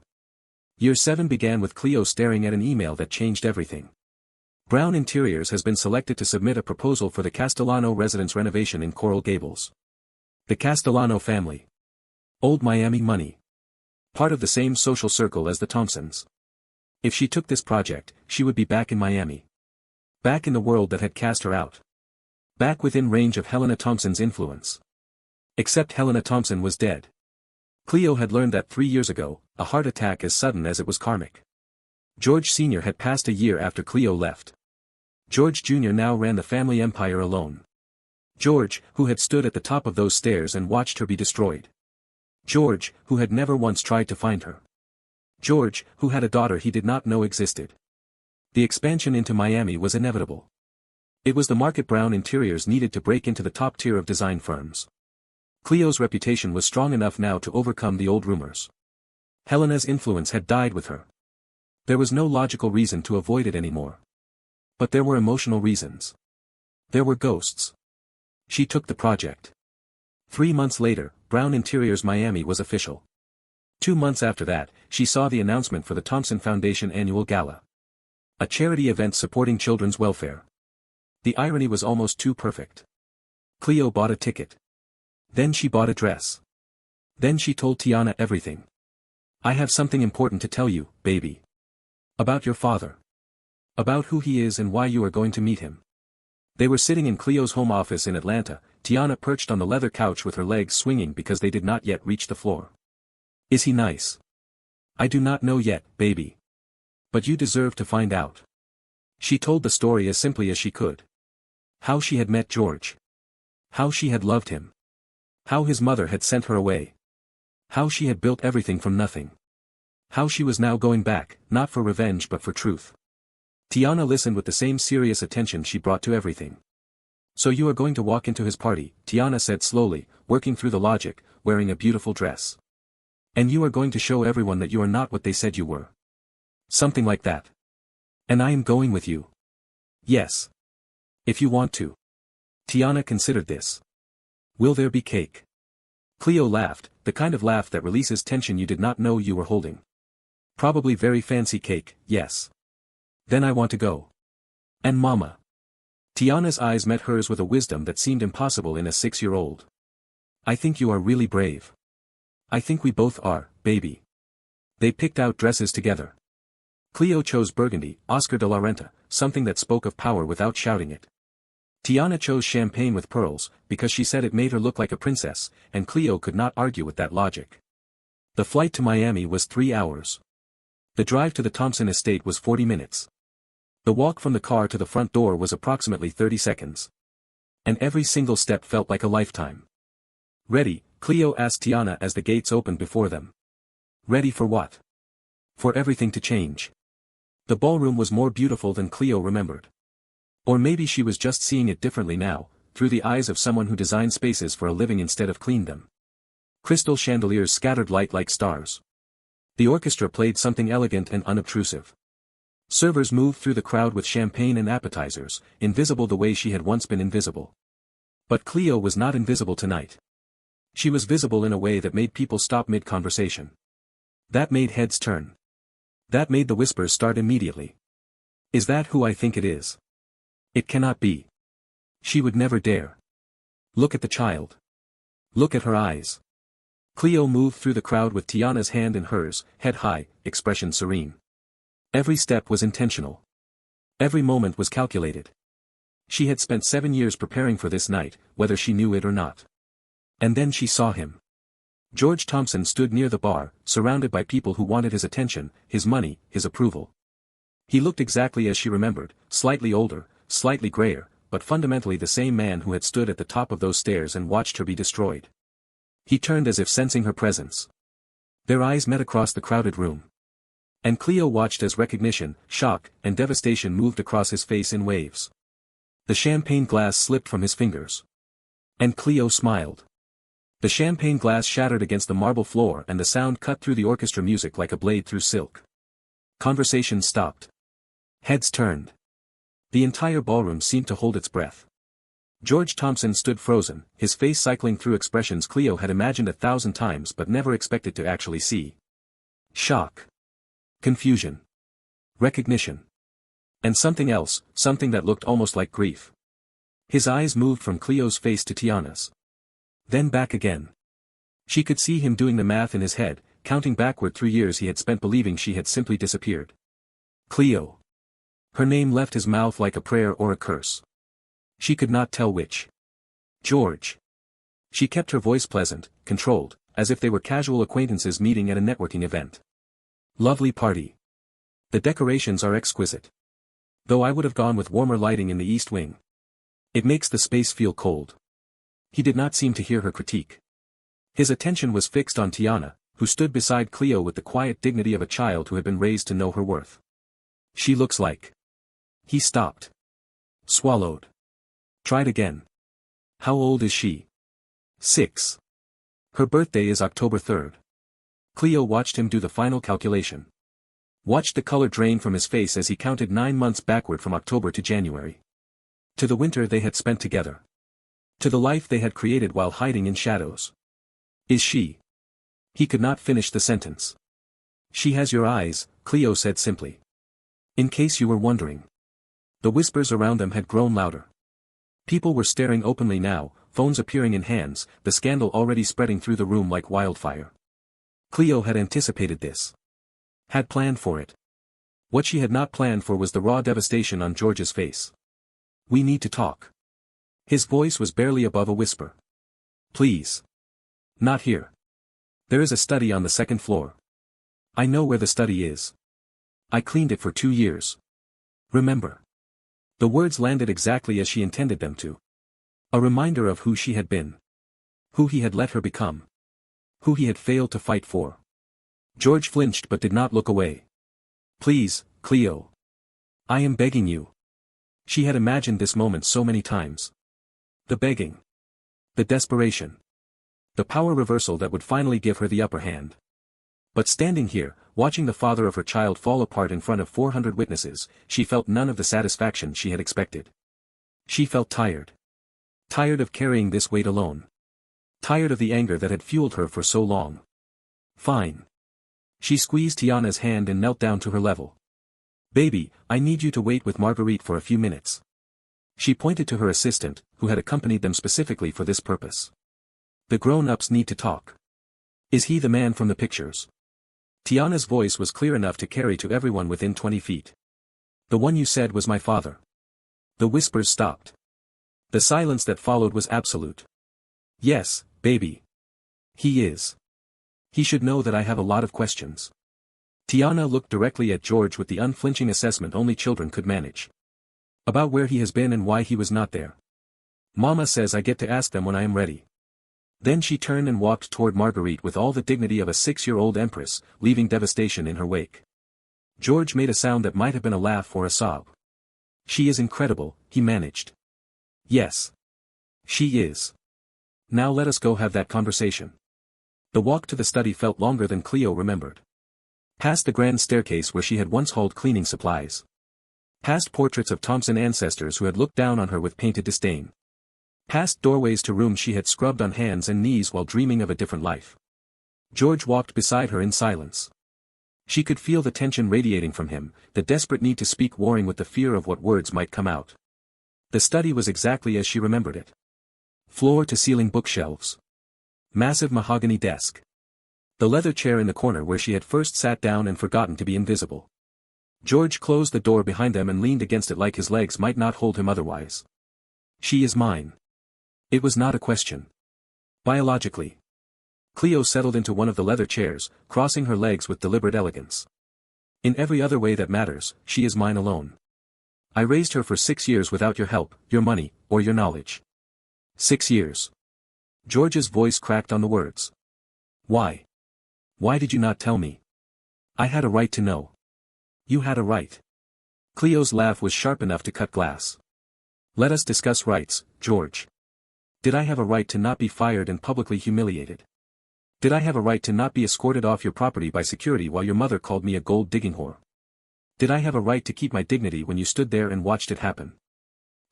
Year 7 began with Cleo staring at an email that changed everything. Brown Interiors has been selected to submit a proposal for the Castellano residence renovation in Coral Gables. The Castellano family. Old Miami money. Part of the same social circle as the Thompsons. If she took this project, she would be back in Miami. Back in the world that had cast her out. Back within range of Helena Thompson's influence. Except Helena Thompson was dead. Cleo had learned that 3 years ago, a heart attack as sudden as it was karmic. George Sr. had passed a year after Cleo left. George Jr. now ran the family empire alone. George, who had stood at the top of those stairs and watched her be destroyed. George, who had never once tried to find her. George, who had a daughter he did not know existed. The expansion into Miami was inevitable. It was the market brown interiors needed to break into the top tier of design firms. Cleo's reputation was strong enough now to overcome the old rumors. Helena's influence had died with her. There was no logical reason to avoid it anymore. But there were emotional reasons. There were ghosts. She took the project. 3 months later, Brown Interiors Miami was official. 2 months after that, she saw the announcement for the Thompson Foundation Annual Gala. A charity event supporting children's welfare. The irony was almost too perfect. Cleo bought a ticket. Then she bought a dress. Then she told Tiana everything. I have something important to tell you, baby. About your father. About who he is and why you are going to meet him. They were sitting in Cleo's home office in Atlanta, Tiana perched on the leather couch with her legs swinging because they did not yet reach the floor. Is he nice? I do not know yet, baby. But you deserve to find out. She told the story as simply as she could. How she had met George. How she had loved him. How his mother had sent her away. How she had built everything from nothing. How she was now going back, not for revenge but for truth. Tiana listened with the same serious attention she brought to everything. So you are going to walk into his party, Tiana said slowly, working through the logic, wearing a beautiful dress. And you are going to show everyone that you are not what they said you were. Something like that. And I am going with you. Yes. If you want to. Tiana considered this. Will there be cake? Cleo laughed, the kind of laugh that releases tension you did not know you were holding. Probably very fancy cake, yes. Then I want to go. And Mama. Tiana's eyes met hers with a wisdom that seemed impossible in a 6-year-old. I think you are really brave. I think we both are, baby. They picked out dresses together. Cleo chose burgundy, Oscar de la Renta, something that spoke of power without shouting it. Tiana chose champagne with pearls, because she said it made her look like a princess, and Cleo could not argue with that logic. The flight to Miami was 3 hours. The drive to the Thompson estate was 40 minutes. The walk from the car to the front door was approximately 30 seconds. And every single step felt like a lifetime. Ready, Cleo asked Tiana as the gates opened before them. Ready for what? For everything to change. The ballroom was more beautiful than Cleo remembered. Or maybe she was just seeing it differently now, through the eyes of someone who designed spaces for a living instead of cleaned them. Crystal chandeliers scattered light like stars. The orchestra played something elegant and unobtrusive. Servers moved through the crowd with champagne and appetizers, invisible the way she had once been invisible. But Cleo was not invisible tonight. She was visible in a way that made people stop mid-conversation. That made heads turn. That made the whispers start immediately. Is that who I think it is? It cannot be. She would never dare. Look at the child. Look at her eyes. Cleo moved through the crowd with Tiana's hand in hers, head high, expression serene. Every step was intentional. Every moment was calculated. She had spent 7 years preparing for this night, whether she knew it or not. And then she saw him. George Thompson stood near the bar, surrounded by people who wanted his attention, his money, his approval. He looked exactly as she remembered, slightly older, slightly grayer, but fundamentally the same man who had stood at the top of those stairs and watched her be destroyed. He turned as if sensing her presence. Their eyes met across the crowded room. And Cleo watched as recognition, shock, and devastation moved across his face in waves. The champagne glass slipped from his fingers. And Cleo smiled. The champagne glass shattered against the marble floor and the sound cut through the orchestra music like a blade through silk. Conversation stopped. Heads turned. The entire ballroom seemed to hold its breath. George Thompson stood frozen, his face cycling through expressions Cleo had imagined 1,000 times but never expected to actually see. Shock. Confusion. Recognition. And something else, something that looked almost like grief. His eyes moved from Cleo's face to Tiana's. Then back again. She could see him doing the math in his head, counting backward through years he had spent believing she had simply disappeared. Cleo. Her name left his mouth like a prayer or a curse. She could not tell which. George. She kept her voice pleasant, controlled, as if they were casual acquaintances meeting at a networking event. Lovely party. The decorations are exquisite. Though I would have gone with warmer lighting in the East Wing. It makes the space feel cold. He did not seem to hear her critique. His attention was fixed on Tiana, who stood beside Cleo with the quiet dignity of a child who had been raised to know her worth. She looks like. He stopped. Swallowed. Tried again. How old is she? 6. Her birthday is October 3rd. Cleo watched him do the final calculation. Watched the color drain from his face as he counted 9 months backward from October to January. To the winter they had spent together. To the life they had created while hiding in shadows. Is she? He could not finish the sentence. She has your eyes, Cleo said simply. In case you were wondering. The whispers around them had grown louder. People were staring openly now, phones appearing in hands, the scandal already spreading through the room like wildfire. Cleo had anticipated this. Had planned for it. What she had not planned for was the raw devastation on George's face. We need to talk. His voice was barely above a whisper. Please. Not here. There is a study on the second floor. I know where the study is. I cleaned it for 2 years. Remember. The words landed exactly as she intended them to. A reminder of who she had been. Who he had let her become. Who he had failed to fight for. George flinched but did not look away. Please, Cleo. I am begging you. She had imagined this moment so many times. The begging. The desperation. The power reversal that would finally give her the upper hand. But standing here, watching the father of her child fall apart in front of 400 witnesses, she felt none of the satisfaction she had expected. She felt tired. Tired of carrying this weight alone. Tired of the anger that had fueled her for so long. Fine. She squeezed Tiana's hand and knelt down to her level. Baby, I need you to wait with Marguerite for a few minutes. She pointed to her assistant, who had accompanied them specifically for this purpose. The grown-ups need to talk. Is he the man from the pictures? Tiana's voice was clear enough to carry to everyone within 20 feet. The one you said was my father. The whispers stopped. The silence that followed was absolute. Yes, baby. He is. He should know that I have a lot of questions. Tiana looked directly at George with the unflinching assessment only children could manage. About where he has been and why he was not there. Mama says I get to ask them when I am ready. Then she turned and walked toward Marguerite with all the dignity of a 6-year-old empress, leaving devastation in her wake. George made a sound that might have been a laugh or a sob. She is incredible, he managed. Yes. She is. Now let us go have that conversation. The walk to the study felt longer than Cleo remembered. Past the grand staircase where she had once hauled cleaning supplies. Past portraits of Thompson ancestors who had looked down on her with painted disdain. Past doorways to rooms she had scrubbed on hands and knees while dreaming of a different life. George walked beside her in silence. She could feel the tension radiating from him, the desperate need to speak warring with the fear of what words might come out. The study was exactly as she remembered it. Floor-to-ceiling bookshelves. Massive mahogany desk. The leather chair in the corner where she had first sat down and forgotten to be invisible. George closed the door behind them and leaned against it like his legs might not hold him otherwise. She is mine. It was not a question. Biologically. Cleo settled into one of the leather chairs, crossing her legs with deliberate elegance. In every other way that matters, she is mine alone. I raised her for 6 years without your help, your money, or your knowledge. 6 years. George's voice cracked on the words. Why? Why did you not tell me? I had a right to know. You had a right. Cleo's laugh was sharp enough to cut glass. Let us discuss rights, George. Did I have a right to not be fired and publicly humiliated? Did I have a right to not be escorted off your property by security while your mother called me a gold-digging whore? Did I have a right to keep my dignity when you stood there and watched it happen?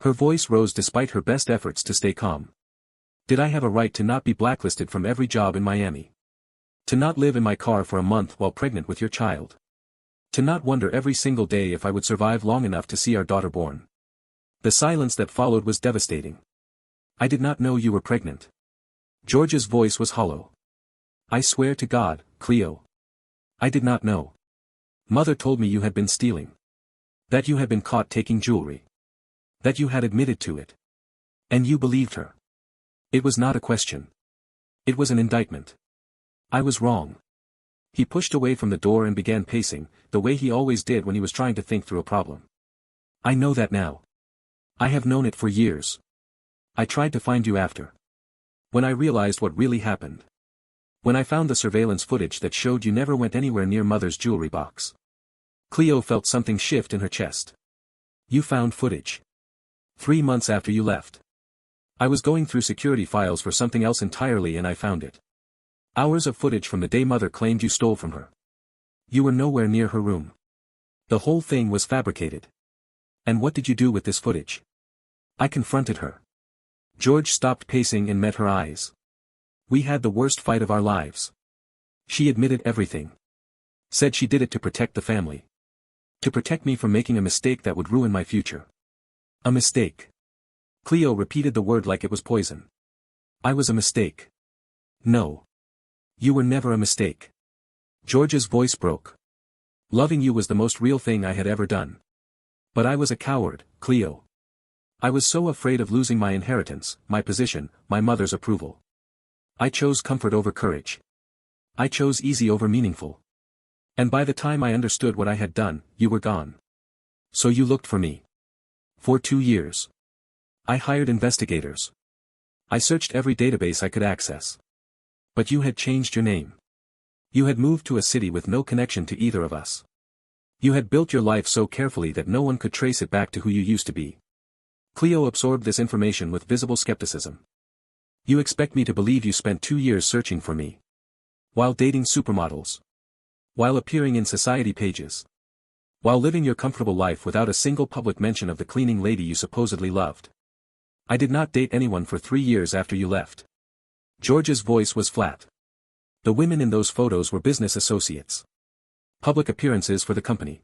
Her voice rose despite her best efforts to stay calm. Did I have a right to not be blacklisted from every job in Miami? To not live in my car for a month while pregnant with your child? To not wonder every single day if I would survive long enough to see our daughter born? The silence that followed was devastating. I did not know you were pregnant. George's voice was hollow. I swear to God, Cleo. I did not know. Mother told me you had been stealing. That you had been caught taking jewelry. That you had admitted to it. And you believed her. It was not a question. It was an indictment. I was wrong. He pushed away from the door and began pacing, the way he always did when he was trying to think through a problem. I know that now. I have known it for years. I tried to find you after. When I realized what really happened. When I found the surveillance footage that showed you never went anywhere near Mother's jewelry box. Cleo felt something shift in her chest. You found footage. 3 months after you left. I was going through security files for something else entirely and I found it. Hours of footage from the day mother claimed you stole from her. You were nowhere near her room. The whole thing was fabricated. And what did you do with this footage? I confronted her. George stopped pacing and met her eyes. We had the worst fight of our lives. She admitted everything. Said she did it to protect the family. To protect me from making a mistake that would ruin my future. A mistake. Cleo repeated the word like it was poison. I was a mistake. No. You were never a mistake. George's voice broke. Loving you was the most real thing I had ever done. But I was a coward, Cleo. I was so afraid of losing my inheritance, my position, my mother's approval. I chose comfort over courage. I chose easy over meaningful. And by the time I understood what I had done, you were gone. So you looked for me. For 2 years. I hired investigators. I searched every database I could access. But you had changed your name. You had moved to a city with no connection to either of us. You had built your life so carefully that no one could trace it back to who you used to be. Cleo absorbed this information with visible skepticism. You expect me to believe you spent 2 years searching for me. While dating supermodels. While appearing in society pages. While living your comfortable life without a single public mention of the cleaning lady you supposedly loved. I did not date anyone for 3 years after you left. George's voice was flat. The women in those photos were business associates. Public appearances for the company.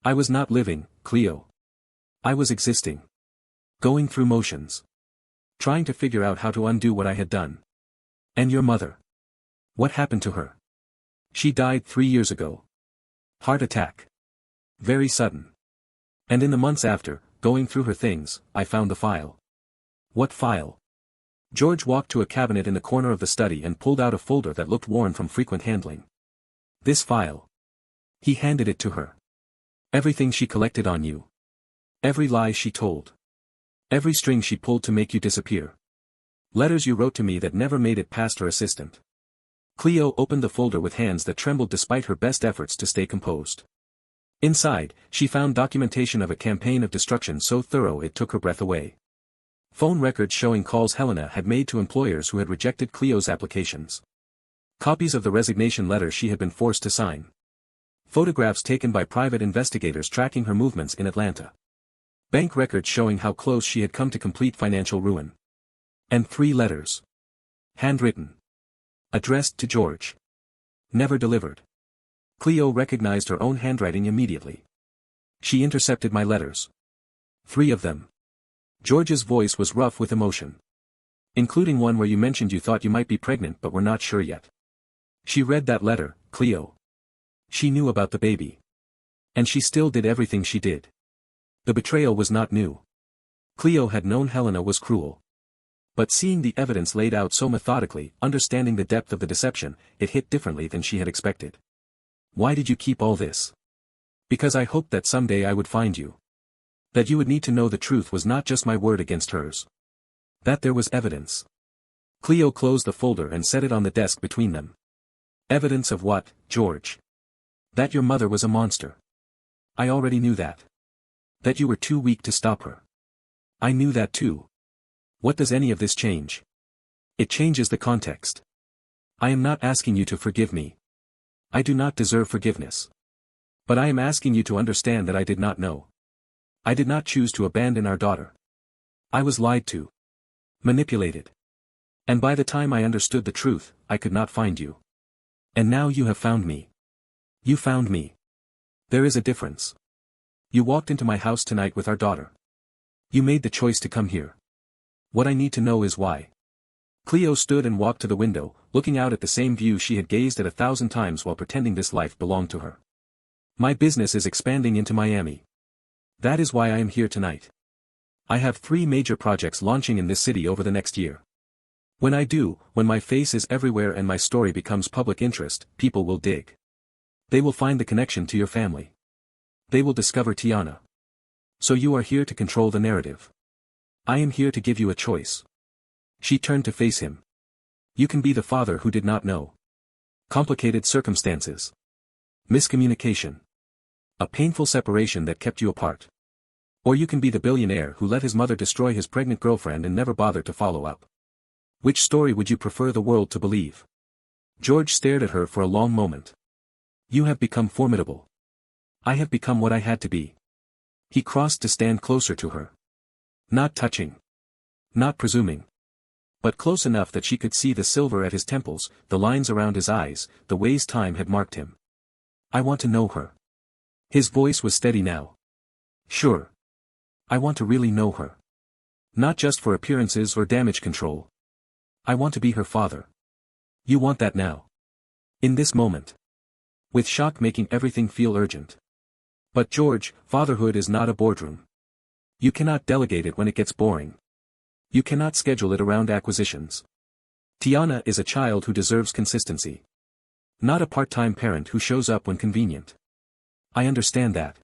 I was not living, Cleo. I was existing. Going through motions. Trying to figure out how to undo what I had done. And your mother. What happened to her? She died 3 years ago. Heart attack. Very sudden. And in the months after, going through her things, I found the file. What file? George walked to a cabinet in the corner of the study and pulled out a folder that looked worn from frequent handling. This file. He handed it to her. Everything she collected on you. Every lie she told. Every string she pulled to make you disappear. Letters you wrote to me that never made it past her assistant. Cleo opened the folder with hands that trembled despite her best efforts to stay composed. Inside, she found documentation of a campaign of destruction so thorough it took her breath away. Phone records showing calls Helena had made to employers who had rejected Cleo's applications. Copies of the resignation letter she had been forced to sign. Photographs taken by private investigators tracking her movements in Atlanta. Bank records showing how close she had come to complete financial ruin. And 3 letters. Handwritten. Addressed to George. Never delivered. Cleo recognized her own handwriting immediately. She intercepted my letters. 3 of them. George's voice was rough with emotion. Including one where you mentioned you thought you might be pregnant but were not sure yet. She read that letter, Cleo. She knew about the baby. And she still did everything she did. The betrayal was not new. Cleo had known Helena was cruel. But seeing the evidence laid out so methodically, understanding the depth of the deception, it hit differently than she had expected. Why did you keep all this? Because I hoped that someday I would find you. That you would need to know the truth was not just my word against hers. That there was evidence. Cleo closed the folder and set it on the desk between them. Evidence of what, George? That your mother was a monster. I already knew that. That you were too weak to stop her. I knew that too. What does any of this change? It changes the context. I am not asking you to forgive me. I do not deserve forgiveness. But I am asking you to understand that I did not know. I did not choose to abandon our daughter. I was lied to. Manipulated. And by the time I understood the truth, I could not find you. And now you have found me. You found me. There is a difference. You walked into my house tonight with our daughter. You made the choice to come here. What I need to know is why. Cleo stood and walked to the window, looking out at the same view she had gazed at 1,000 times while pretending this life belonged to her. My business is expanding into Miami. That is why I am here tonight. I have 3 major projects launching in this city over the next year. When I do, when my face is everywhere and my story becomes public interest, people will dig. They will find the connection to your family. They will discover Tiana. So you are here to control the narrative. I am here to give you a choice. She turned to face him. You can be the father who did not know. Complicated circumstances. Miscommunication. A painful separation that kept you apart. Or you can be the billionaire who let his mother destroy his pregnant girlfriend and never bothered to follow up. Which story would you prefer the world to believe? George stared at her for a long moment. You have become formidable. I have become what I had to be. He crossed to stand closer to her. Not touching. Not presuming. But close enough that she could see the silver at his temples, the lines around his eyes, the ways time had marked him. I want to know her. His voice was steady now. Sure. I want to really know her. Not just for appearances or damage control. I want to be her father. You want that now. In this moment. With shock making everything feel urgent. But George, fatherhood is not a boardroom. You cannot delegate it when it gets boring. You cannot schedule it around acquisitions. Tiana is a child who deserves consistency. Not a part-time parent who shows up when convenient. I understand that.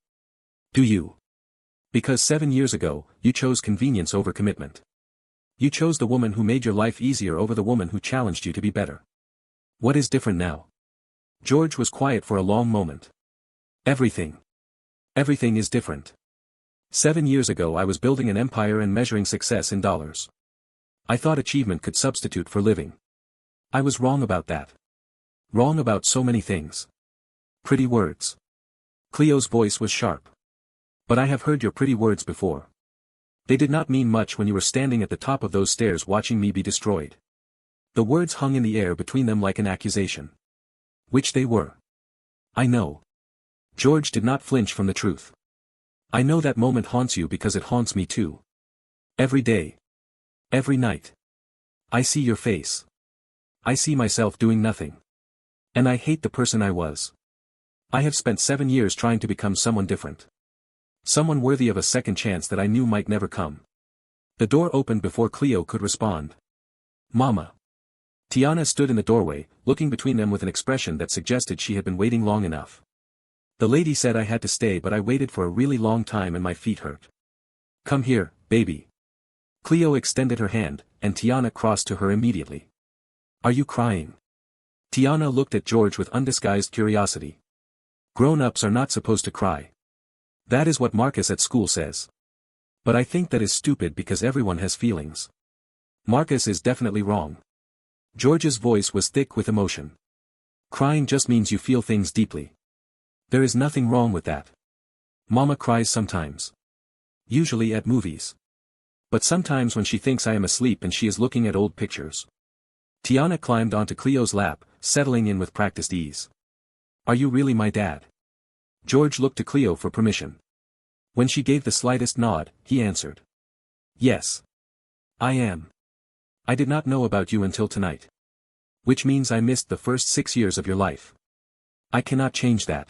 Do you? Because 7 years ago, you chose convenience over commitment. You chose the woman who made your life easier over the woman who challenged you to be better. What is different now? George was quiet for a long moment. Everything. Everything is different. 7 years ago I was building an empire and measuring success in dollars. I thought achievement could substitute for living. I was wrong about that. Wrong about so many things. Pretty words. Cleo's voice was sharp. But I have heard your pretty words before. They did not mean much when you were standing at the top of those stairs watching me be destroyed. The words hung in the air between them like an accusation. Which they were. I know. George did not flinch from the truth. I know that moment haunts you because it haunts me too. Every day. Every night. I see your face. I see myself doing nothing. And I hate the person I was. I have spent 7 years trying to become someone different. Someone worthy of a second chance that I knew might never come. The door opened before Cleo could respond. Mama. Tiana stood in the doorway, looking between them with an expression that suggested she had been waiting long enough. The lady said I had to stay, but I waited for a really long time and my feet hurt. Come here, baby. Cleo extended her hand, and Tiana crossed to her immediately. Are you crying? Tiana looked at George with undisguised curiosity. Grown-ups are not supposed to cry. That is what Marcus at school says. But I think that is stupid because everyone has feelings. Marcus is definitely wrong. George's voice was thick with emotion. Crying just means you feel things deeply. There is nothing wrong with that. Mama cries sometimes. Usually at movies. But sometimes when she thinks I am asleep and she is looking at old pictures. Tiana climbed onto Cleo's lap, settling in with practiced ease. Are you really my dad? George looked to Cleo for permission. When she gave the slightest nod, he answered. Yes. I am. I did not know about you until tonight. Which means I missed the first 6 years of your life. I cannot change that.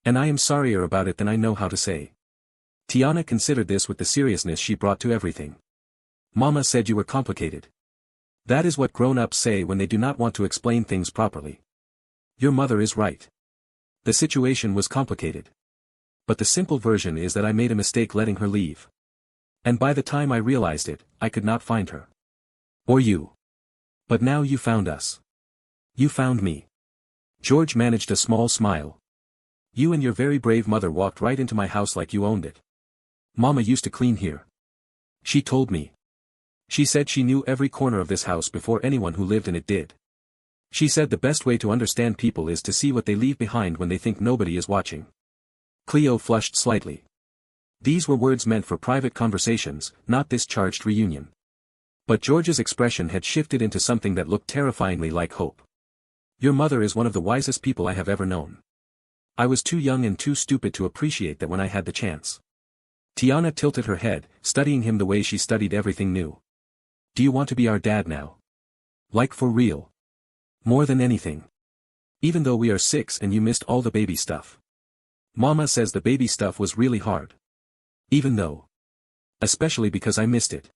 And I am sorrier about it than I know how to say. Tiana considered this with the seriousness she brought to everything. Mama said you were complicated. That is what grown-ups say when they do not want to explain things properly. Your mother is right. The situation was complicated. But the simple version is that I made a mistake letting her leave. And by the time I realized it, I could not find her. Or you. But now you found us. You found me. George managed a small smile. You and your very brave mother walked right into my house like you owned it. Mama used to clean here. She told me. She said she knew every corner of this house before anyone who lived in it did. She said the best way to understand people is to see what they leave behind when they think nobody is watching. Cleo flushed slightly. These were words meant for private conversations, not this charged reunion. But George's expression had shifted into something that looked terrifyingly like hope. Your mother is one of the wisest people I have ever known. I was too young and too stupid to appreciate that when I had the chance. Tiana tilted her head, studying him the way she studied everything new. Do you want to be our dad now? Like for real? More than anything. Even though we are 6 and you missed all the baby stuff. Mama says the baby stuff was really hard. Even though. Especially because I missed it.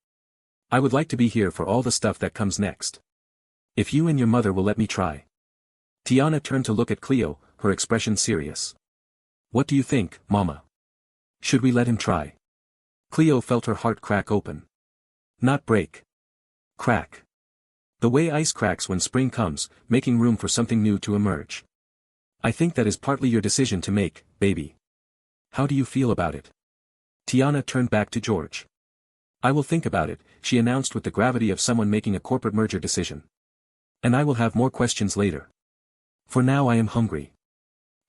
I would like to be here for all the stuff that comes next. If you and your mother will let me try. Tiana turned to look at Cleo, her expression serious. What do you think, Mama? Should we let him try? Cleo felt her heart crack open. Not break. Crack. The way ice cracks when spring comes, making room for something new to emerge. I think that is partly your decision to make, baby. How do you feel about it? Tiana turned back to George. I will think about it, she announced with the gravity of someone making a corporate merger decision. And I will have more questions later. For now I am hungry.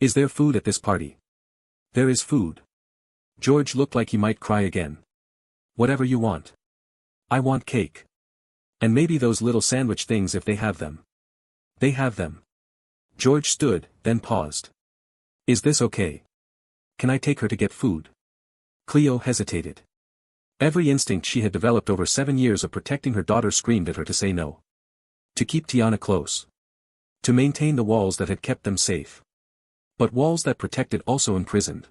Is there food at this party? There is food. George looked like he might cry again. Whatever you want. I want cake. And maybe those little sandwich things if they have them. They have them. George stood, then paused. Is this okay? Can I take her to get food? Cleo hesitated. Every instinct she had developed over 7 years of protecting her daughter screamed at her to say no. To keep Tiana close. To maintain the walls that had kept them safe. But walls that protected also imprisoned.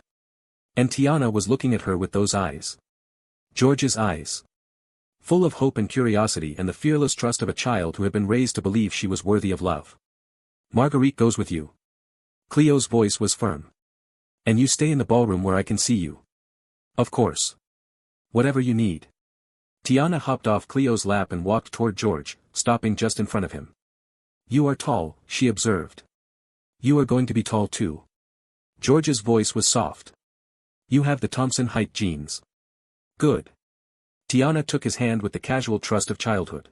And Tiana was looking at her with those eyes. George's eyes. Full of hope and curiosity and the fearless trust of a child who had been raised to believe she was worthy of love. Marguerite goes with you. Cleo's voice was firm. And you stay in the ballroom where I can see you. Of course. Whatever you need. Tiana hopped off Cleo's lap and walked toward George, stopping just in front of him. You are tall, she observed. You are going to be tall too. George's voice was soft. You have the Thompson height genes. Good. Tiana took his hand with the casual trust of childhood.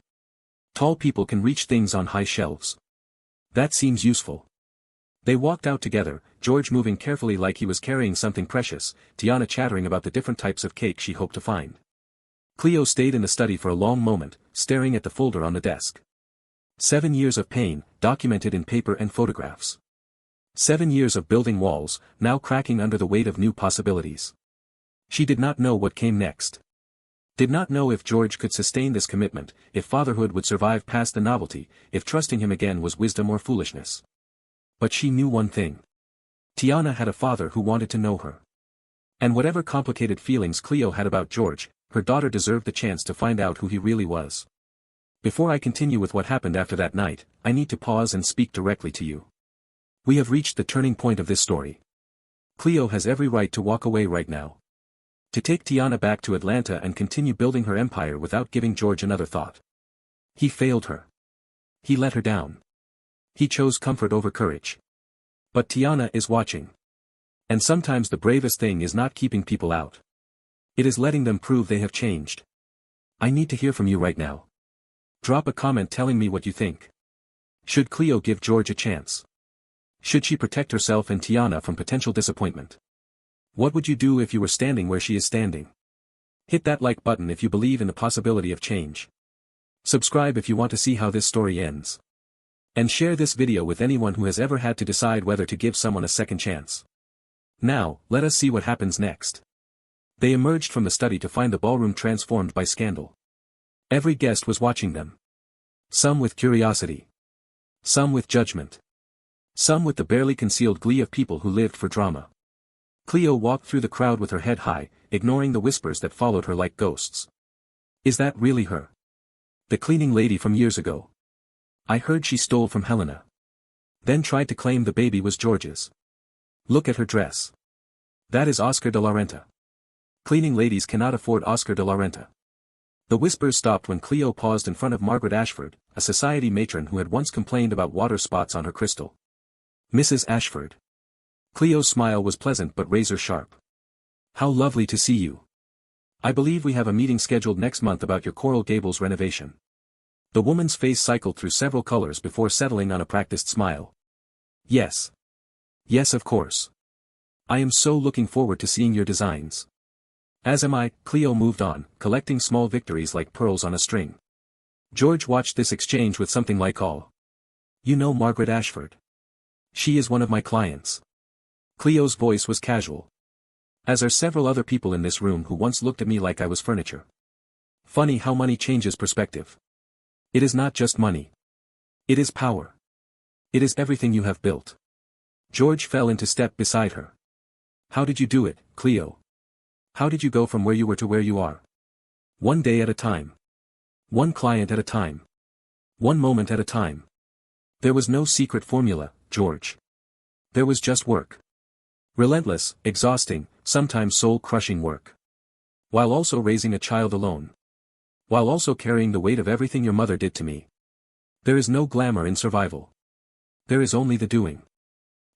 Tall people can reach things on high shelves. That seems useful. They walked out together, George moving carefully like he was carrying something precious, Tiana chattering about the different types of cake she hoped to find. Cleo stayed in the study for a long moment, staring at the folder on the desk. 7 years of pain, documented in paper and photographs. 7 years of building walls, now cracking under the weight of new possibilities. She did not know what came next. Did not know if George could sustain this commitment, if fatherhood would survive past the novelty, if trusting him again was wisdom or foolishness. But she knew one thing. Tiana had a father who wanted to know her. And whatever complicated feelings Cleo had about George, her daughter deserved the chance to find out who he really was. Before I continue with what happened after that night, I need to pause and speak directly to you. We have reached the turning point of this story. Cleo has every right to walk away right now. To take Tiana back to Atlanta and continue building her empire without giving George another thought. He failed her. He let her down. He chose comfort over courage. But Tiana is watching. And sometimes the bravest thing is not keeping people out. It is letting them prove they have changed. I need to hear from you right now. Drop a comment telling me what you think. Should Cleo give George a chance? Should she protect herself and Tiana from potential disappointment? What would you do if you were standing where she is standing? Hit that like button if you believe in the possibility of change. Subscribe if you want to see how this story ends. And share this video with anyone who has ever had to decide whether to give someone a second chance. Now, let us see what happens next. They emerged from the study to find the ballroom transformed by scandal. Every guest was watching them. Some with curiosity. Some with judgment. Some with the barely concealed glee of people who lived for drama. Cleo walked through the crowd with her head high, ignoring the whispers that followed her like ghosts. Is that really her? The cleaning lady from years ago. I heard she stole from Helena. Then tried to claim the baby was George's. Look at her dress. That is Oscar de la Renta. Cleaning ladies cannot afford Oscar de la Renta. The whispers stopped when Cleo paused in front of Margaret Ashford, a society matron who had once complained about water spots on her crystal. Mrs. Ashford. Cleo's smile was pleasant but razor-sharp. How lovely to see you. I believe we have a meeting scheduled next month about your Coral Gables renovation. The woman's face cycled through several colors before settling on a practiced smile. Yes. Yes, of course. I am so looking forward to seeing your designs. As am I. Cleo moved on, collecting small victories like pearls on a string. George watched this exchange with something like awe. You know Margaret Ashford. She is one of my clients. Cleo's voice was casual. As are several other people in this room who once looked at me like I was furniture. Funny how money changes perspective. It is not just money. It is power. It is everything you have built. George fell into step beside her. How did you do it, Cleo? How did you go from where you were to where you are? One day at a time. One client at a time. One moment at a time. There was no secret formula, George. There was just work. Relentless, exhausting, sometimes soul-crushing work. While also raising a child alone. While also carrying the weight of everything your mother did to me. There is no glamour in survival. There is only the doing.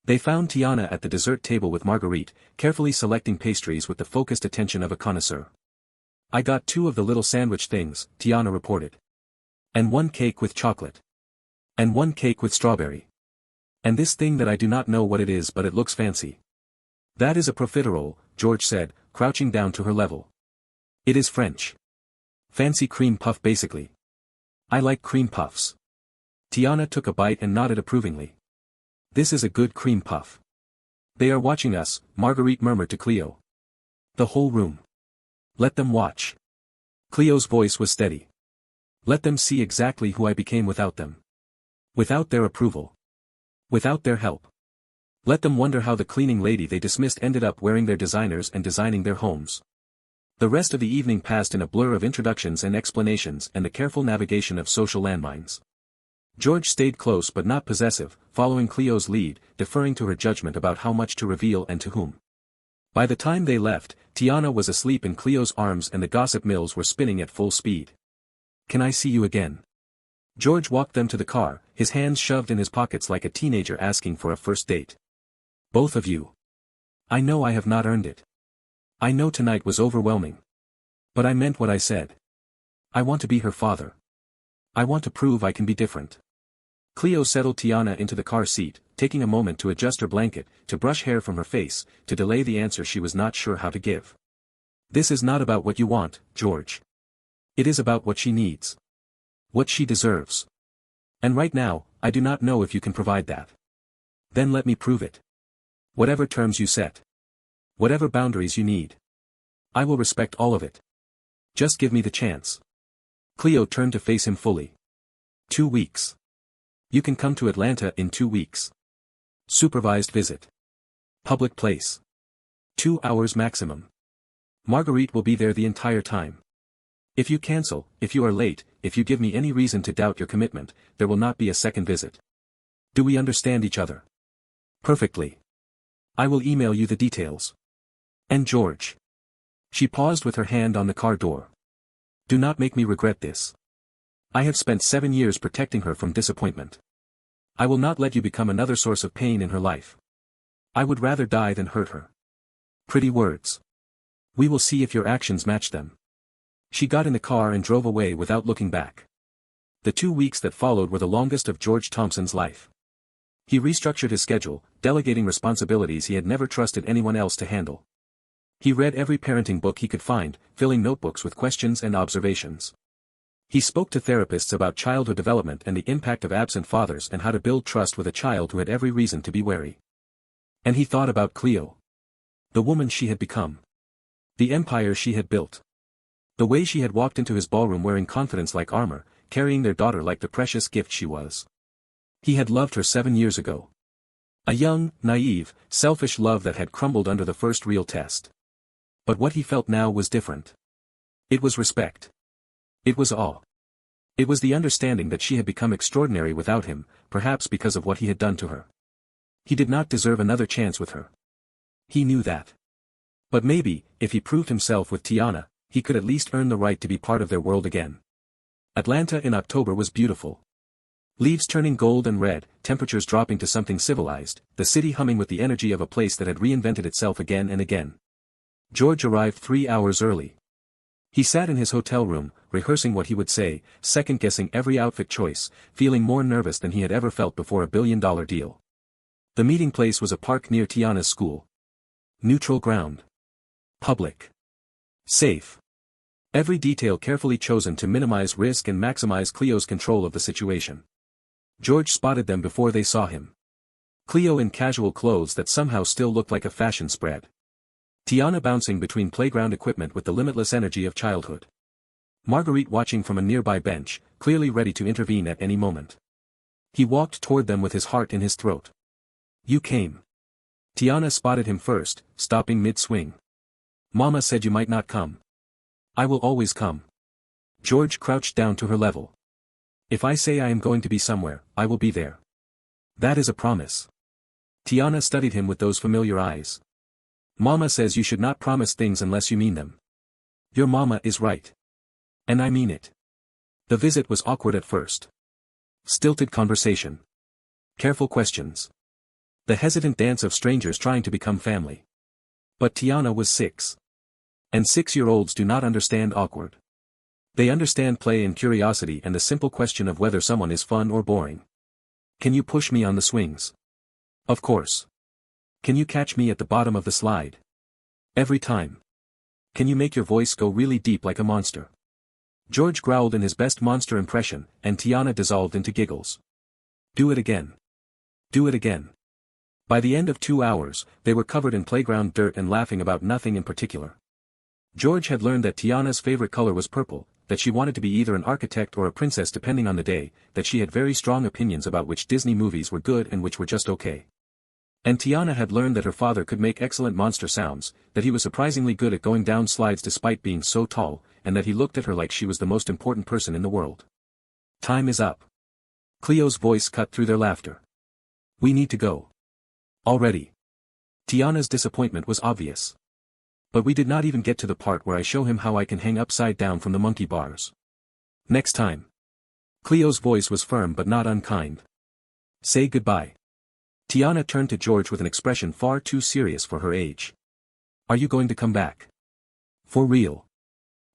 They found Tiana at the dessert table with Marguerite, carefully selecting pastries with the focused attention of a connoisseur. "I got 2 of the little sandwich things," Tiana reported. "And 1 cake with chocolate. And 1 cake with strawberry. And this thing that I do not know what it is but it looks fancy." "That is a profiterole," George said, crouching down to her level. "It is French. Fancy cream puff basically. I like cream puffs." Tiana took a bite and nodded approvingly. "This is a good cream puff." "They are watching us," Marguerite murmured to Cleo. "The whole room. Let them watch." Cleo's voice was steady. "Let them see exactly who I became without them. Without their approval. Without their help. Let them wonder how the cleaning lady they dismissed ended up wearing their designers and designing their homes." The rest of the evening passed in a blur of introductions and explanations and the careful navigation of social landmines. George stayed close but not possessive, following Cleo's lead, deferring to her judgment about how much to reveal and to whom. By the time they left, Tiana was asleep in Cleo's arms and the gossip mills were spinning at full speed. "Can I see you again?" George walked them to the car, his hands shoved in his pockets like a teenager asking for a first date. "Both of you. I know I have not earned it. I know tonight was overwhelming. But I meant what I said. I want to be her father. I want to prove I can be different." Cleo settled Tiana into the car seat, taking a moment to adjust her blanket, to brush hair from her face, to delay the answer she was not sure how to give. "This is not about what you want, George. It is about what she needs. What she deserves. And right now, I do not know if you can provide that. Then let me prove it. Whatever terms you set. Whatever boundaries you need. I will respect all of it. Just give me the chance." Cleo turned to face him fully. 2 weeks. You can come to Atlanta in 2 weeks. Supervised visit. Public place. 2 hours maximum. Marguerite will be there the entire time. If you cancel, if you are late, if you give me any reason to doubt your commitment, there will not be a second visit. Do we understand each other? Perfectly. I will email you the details. And George. She paused with her hand on the car door. Do not make me regret this. I have spent 7 years protecting her from disappointment. I will not let you become another source of pain in her life. I would rather die than hurt her. Pretty words. We will see if your actions match them. She got in the car and drove away without looking back. The 2 weeks that followed were the longest of George Thompson's life. He restructured his schedule, delegating responsibilities he had never trusted anyone else to handle. He read every parenting book he could find, filling notebooks with questions and observations. He spoke to therapists about childhood development and the impact of absent fathers and how to build trust with a child who had every reason to be wary. And he thought about Cleo. The woman she had become. The empire she had built. The way she had walked into his ballroom wearing confidence like armor, carrying their daughter like the precious gift she was. He had loved her 7 years ago. A young, naive, selfish love that had crumbled under the first real test. But what he felt now was different. It was respect. It was awe. It was the understanding that she had become extraordinary without him, perhaps because of what he had done to her. He did not deserve another chance with her. He knew that. But maybe, if he proved himself with Tiana, he could at least earn the right to be part of their world again. Atlanta in October was beautiful. Leaves turning gold and red, temperatures dropping to something civilized, the city humming with the energy of a place that had reinvented itself again and again. George arrived 3 hours early. He sat in his hotel room, rehearsing what he would say, second-guessing every outfit choice, feeling more nervous than he had ever felt before a billion-dollar deal. The meeting place was a park near Tiana's school. Neutral ground. Public. Safe. Every detail carefully chosen to minimize risk and maximize Cleo's control of the situation. George spotted them before they saw him. Cleo in casual clothes that somehow still looked like a fashion spread. Tiana bouncing between playground equipment with the limitless energy of childhood. Marguerite watching from a nearby bench, clearly ready to intervene at any moment. He walked toward them with his heart in his throat. You came. Tiana spotted him first, stopping mid-swing. Mama said you might not come. I will always come. George crouched down to her level. If I say I am going to be somewhere, I will be there. That is a promise. Tiana studied him with those familiar eyes. Mama says you should not promise things unless you mean them. Your mama is right. And I mean it. The visit was awkward at first. Stilted conversation. Careful questions. The hesitant dance of strangers trying to become family. But Tiana was 6. And 6-year-olds do not understand awkward. They understand play and curiosity and the simple question of whether someone is fun or boring. Can you push me on the swings? Of course. Can you catch me at the bottom of the slide? Every time. Can you make your voice go really deep like a monster? George growled in his best monster impression, and Tiana dissolved into giggles. Do it again. Do it again. By the end of 2 hours, they were covered in playground dirt and laughing about nothing in particular. George had learned that Tiana's favorite color was purple, that she wanted to be either an architect or a princess depending on the day, that she had very strong opinions about which Disney movies were good and which were just okay. And Tiana had learned that her father could make excellent monster sounds, that he was surprisingly good at going down slides despite being so tall, and that he looked at her like she was the most important person in the world. Time is up. Cleo's voice cut through their laughter. We need to go. Already. Tiana's disappointment was obvious. But we did not even get to the part where I show him how I can hang upside down from the monkey bars. Next time. Cleo's voice was firm but not unkind. Say goodbye. Tiana turned to George with an expression far too serious for her age. Are you going to come back? For real?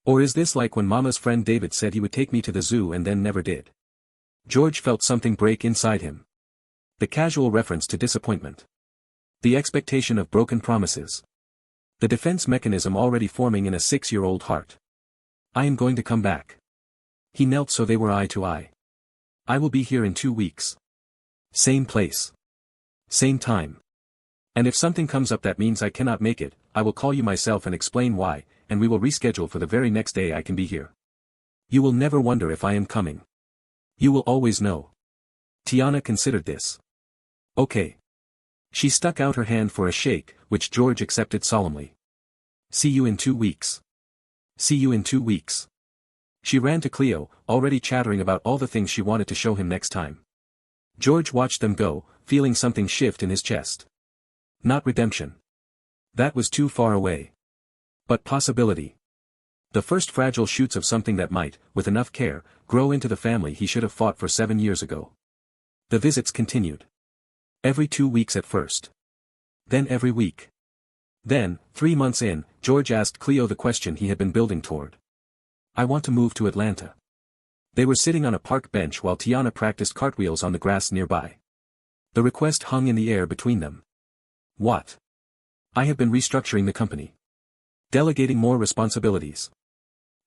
Or is this like when Mama's friend David said he would take me to the zoo and then never did? George felt something break inside him. The casual reference to disappointment. The expectation of broken promises. The defense mechanism already forming in a 6-year-old heart. I am going to come back. He knelt so they were eye to eye. I will be here in 2 weeks. Same place. Same time. And if something comes up that means I cannot make it, I will call you myself and explain why, and we will reschedule for the very next day I can be here. You will never wonder if I am coming. You will always know. Tiana considered this. Okay. She stuck out her hand for a shake, which George accepted solemnly. See you in 2 weeks. See you in 2 weeks. She ran to Cleo, already chattering about all the things she wanted to show him next time. George watched them go, feeling something shift in his chest. Not redemption. That was too far away. But possibility. The first fragile shoots of something that might, with enough care, grow into the family he should have fought for 7 years ago. The visits continued. Every 2 weeks at first. Then every week. Then, 3 months in, George asked Cleo the question he had been building toward. I want to move to Atlanta. They were sitting on a park bench while Tiana practiced cartwheels on the grass nearby. The request hung in the air between them. What? I have been restructuring the company. Delegating more responsibilities.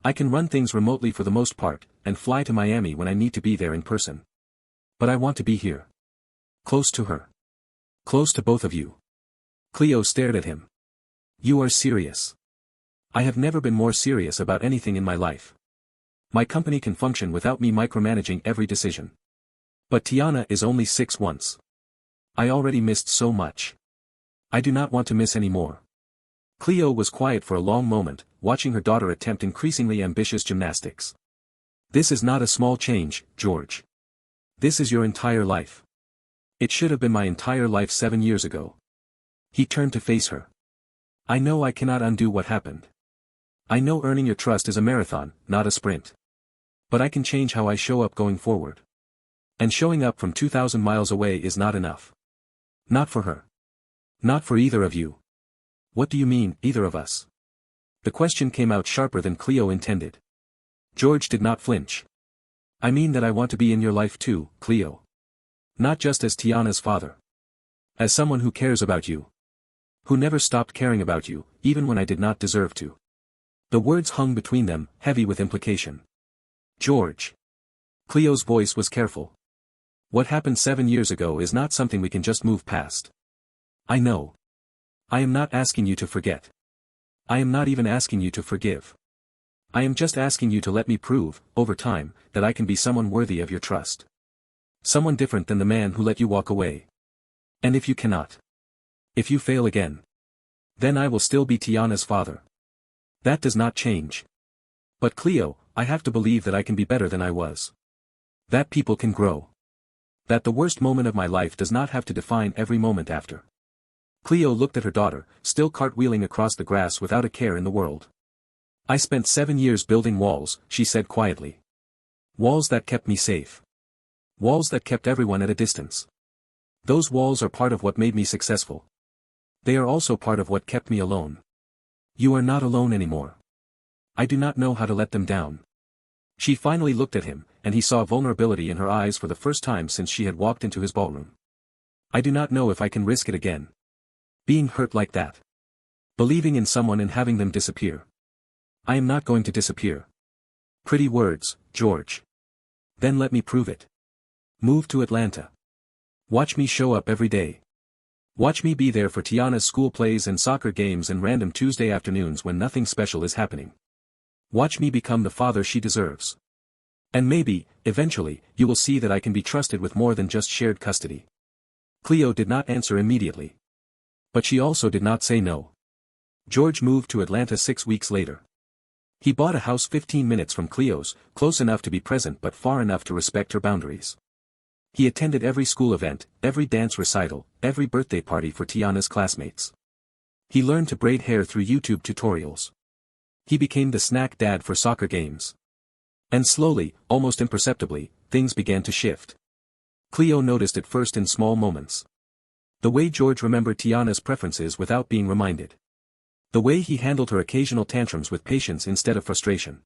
I can run things remotely for the most part, and fly to Miami when I need to be there in person. But I want to be here. Close to her. Close to both of you. Cleo stared at him. You are serious. I have never been more serious about anything in my life. My company can function without me micromanaging every decision. But Tiana is only 6 once. I already missed so much. I do not want to miss any more. Cleo was quiet for a long moment, watching her daughter attempt increasingly ambitious gymnastics. This is not a small change, George. This is your entire life. It should have been my entire life 7 years ago. He turned to face her. I know I cannot undo what happened. I know earning your trust is a marathon, not a sprint. But I can change how I show up going forward. And showing up from 2,000 miles away is not enough. Not for her. Not for either of you. What do you mean, either of us? The question came out sharper than Cleo intended. George did not flinch. I mean that I want to be in your life too, Cleo. Not just as Tiana's father. As someone who cares about you. Who never stopped caring about you, even when I did not deserve to. The words hung between them, heavy with implication. George. Cleo's voice was careful. What happened 7 years ago is not something we can just move past. I know. I am not asking you to forget. I am not even asking you to forgive. I am just asking you to let me prove, over time, that I can be someone worthy of your trust. Someone different than the man who let you walk away. And if you cannot. If you fail again. Then I will still be Tiana's father. That does not change. But Cleo, I have to believe that I can be better than I was. That people can grow. That the worst moment of my life does not have to define every moment after. Cleo looked at her daughter, still cartwheeling across the grass without a care in the world. I spent 7 years building walls, she said quietly. Walls that kept me safe. Walls that kept everyone at a distance. Those walls are part of what made me successful. They are also part of what kept me alone. You are not alone anymore. I do not know how to let them down. She finally looked at him, and he saw vulnerability in her eyes for the first time since she had walked into his ballroom. I do not know if I can risk it again. Being hurt like that. Believing in someone and having them disappear. I am not going to disappear. Pretty words, George. Then let me prove it. Move to Atlanta. Watch me show up every day. Watch me be there for Tiana's school plays and soccer games and random Tuesday afternoons when nothing special is happening. Watch me become the father she deserves. And maybe, eventually, you will see that I can be trusted with more than just shared custody. Cleo did not answer immediately. But she also did not say no. George moved to Atlanta 6 weeks later. He bought a house 15 minutes from Cleo's, close enough to be present but far enough to respect her boundaries. He attended every school event, every dance recital, every birthday party for Tiana's classmates. He learned to braid hair through YouTube tutorials. He became the snack dad for soccer games. And slowly, almost imperceptibly, things began to shift. Cleo noticed it first in small moments. The way George remembered Tiana's preferences without being reminded. The way he handled her occasional tantrums with patience instead of frustration.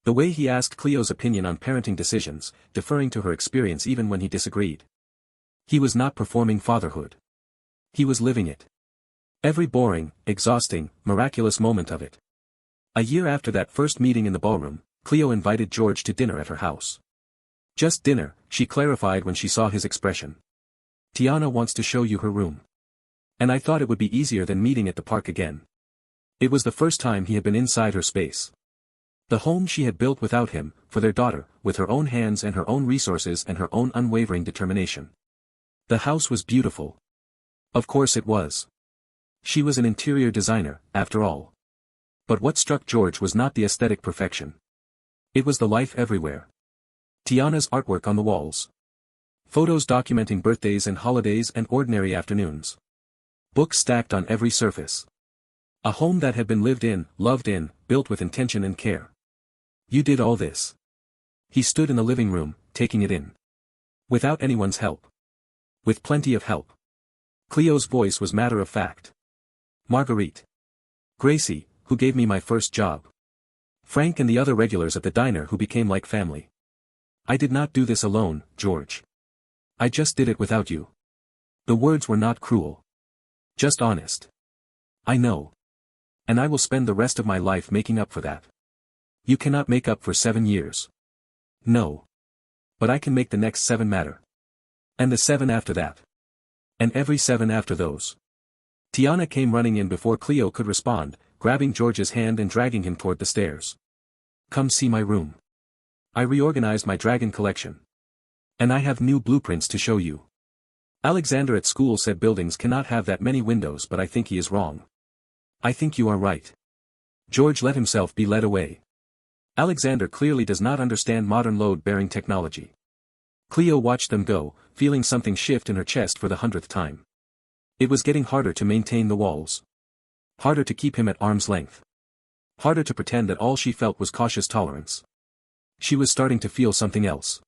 The way he asked Cleo's opinion on parenting decisions, deferring to her experience even when he disagreed. He was not performing fatherhood. He was living it. Every boring, exhausting, miraculous moment of it. A year after that first meeting in the ballroom, Cleo invited George to dinner at her house. Just dinner, she clarified when she saw his expression. Tiana wants to show you her room. And I thought it would be easier than meeting at the park again. It was the first time he had been inside her space. The home she had built without him, for their daughter, with her own hands and her own resources and her own unwavering determination. The house was beautiful. Of course it was. She was an interior designer, after all. But what struck George was not the aesthetic perfection. It was the life everywhere. Tiana's artwork on the walls. Photos documenting birthdays and holidays and ordinary afternoons. Books stacked on every surface. A home that had been lived in, loved in, built with intention and care. You did all this. He stood in the living room, taking it in. Without anyone's help. With plenty of help. Cleo's voice was matter of fact. Marguerite. Gracie, who gave me my first job. Frank and the other regulars at the diner who became like family. I did not do this alone, George. I just did it without you. The words were not cruel. Just honest. I know. And I will spend the rest of my life making up for that. You cannot make up for 7 years. No. But I can make the next 7 matter. And the 7 after that. And every 7 after those. Tiana came running in before Cleo could respond, grabbing George's hand and dragging him toward the stairs. Come see my room. I reorganized my dragon collection. And I have new blueprints to show you. Alexander at school said buildings cannot have that many windows, but I think he is wrong. I think you are right. George let himself be led away. Alexander clearly does not understand modern load-bearing technology. Cleo watched them go, feeling something shift in her chest for the 100th time. It was getting harder to maintain the walls. Harder to keep him at arm's length. Harder to pretend that all she felt was cautious tolerance. She was starting to feel something else.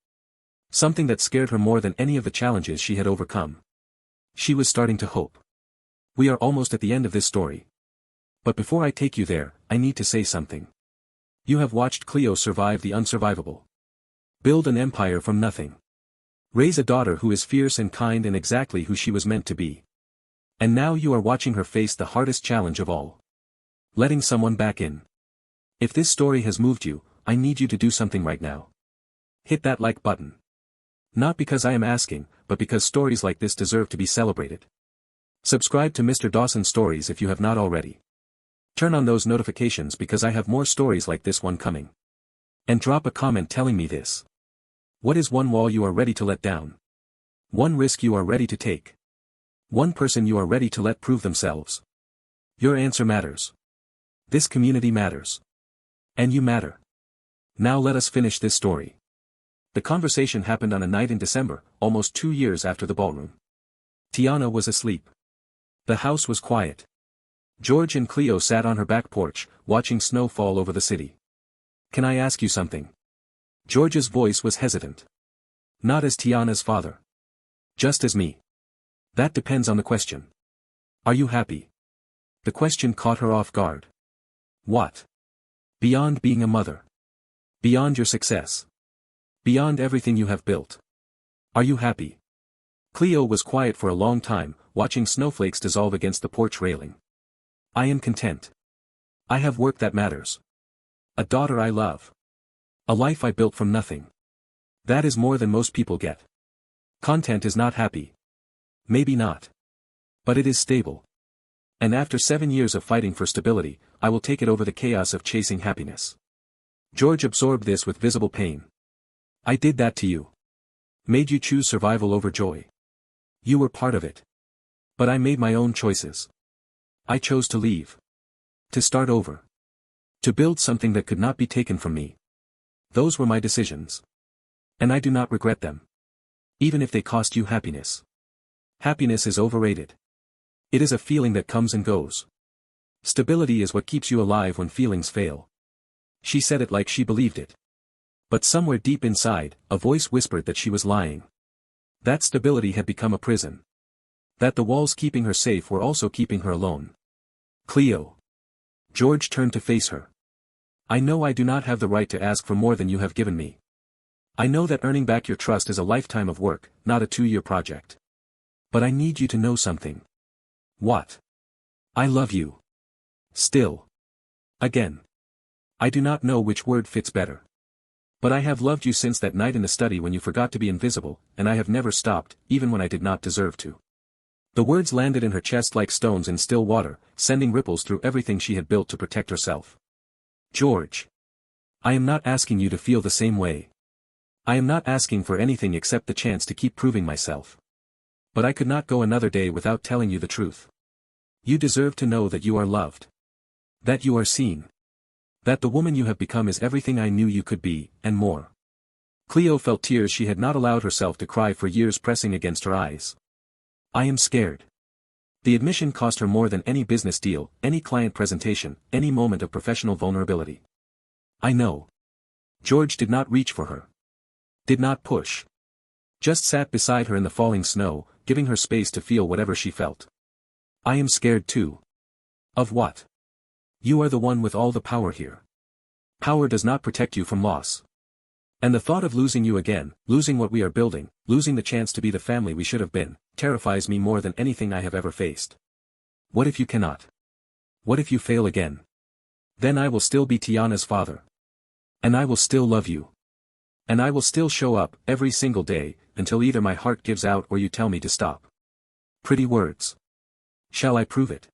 Something that scared her more than any of the challenges she had overcome. She was starting to hope. We are almost at the end of this story. But before I take you there, I need to say something. You have watched Cleo survive the unsurvivable. Build an empire from nothing. Raise a daughter who is fierce and kind and exactly who she was meant to be. And now you are watching her face the hardest challenge of all. Letting someone back in. If this story has moved you, I need you to do something right now. Hit that like button. Not because I am asking, but because stories like this deserve to be celebrated. Subscribe to Mr. Dawson's Stories if you have not already. Turn on those notifications because I have more stories like this one coming. And drop a comment telling me this. What is one wall you are ready to let down? One risk you are ready to take? One person you are ready to let prove themselves? Your answer matters. This community matters. And you matter. Now let us finish this story. The conversation happened on a night in December, almost 2 years after the ballroom. Tiana was asleep. The house was quiet. George and Cleo sat on her back porch, watching snow fall over the city. Can I ask you something? George's voice was hesitant. Not as Tiana's father. Just as me. That depends on the question. Are you happy? The question caught her off guard. What? Beyond being a mother. Beyond your success. Beyond everything you have built. Are you happy? Cleo was quiet for a long time, watching snowflakes dissolve against the porch railing. I am content. I have work that matters. A daughter I love. A life I built from nothing. That is more than most people get. Content is not happy. Maybe not. But it is stable. And after 7 years of fighting for stability, I will take it over the chaos of chasing happiness. George absorbed this with visible pain. I did that to you. Made you choose survival over joy. You were part of it. But I made my own choices. I chose to leave. To start over. To build something that could not be taken from me. Those were my decisions. And I do not regret them. Even if they cost you happiness. Happiness is overrated. It is a feeling that comes and goes. Stability is what keeps you alive when feelings fail. She said it like she believed it. But somewhere deep inside, a voice whispered that she was lying. That stability had become a prison. That the walls keeping her safe were also keeping her alone. Cleo. George turned to face her. I know I do not have the right to ask for more than you have given me. I know that earning back your trust is a lifetime of work, not a 2-year project. But I need you to know something. What? I love you. Still. Again. I do not know which word fits better. But I have loved you since that night in the study when you forgot to be invisible, and I have never stopped, even when I did not deserve to. The words landed in her chest like stones in still water, sending ripples through everything she had built to protect herself. George. I am not asking you to feel the same way. I am not asking for anything except the chance to keep proving myself. But I could not go another day without telling you the truth. You deserve to know that you are loved. That you are seen. That the woman you have become is everything I knew you could be, and more. Cleo felt tears she had not allowed herself to cry for years pressing against her eyes. I am scared. The admission cost her more than any business deal, any client presentation, any moment of professional vulnerability. I know. George did not reach for her. Did not push. Just sat beside her in the falling snow, giving her space to feel whatever she felt. I am scared too. Of what? You are the one with all the power here. Power does not protect you from loss. And the thought of losing you again, losing what we are building, losing the chance to be the family we should have been, terrifies me more than anything I have ever faced. What if you cannot? What if you fail again? Then I will still be Tiana's father. And I will still love you. And I will still show up, every single day, until either my heart gives out or you tell me to stop. Pretty words. Shall I prove it?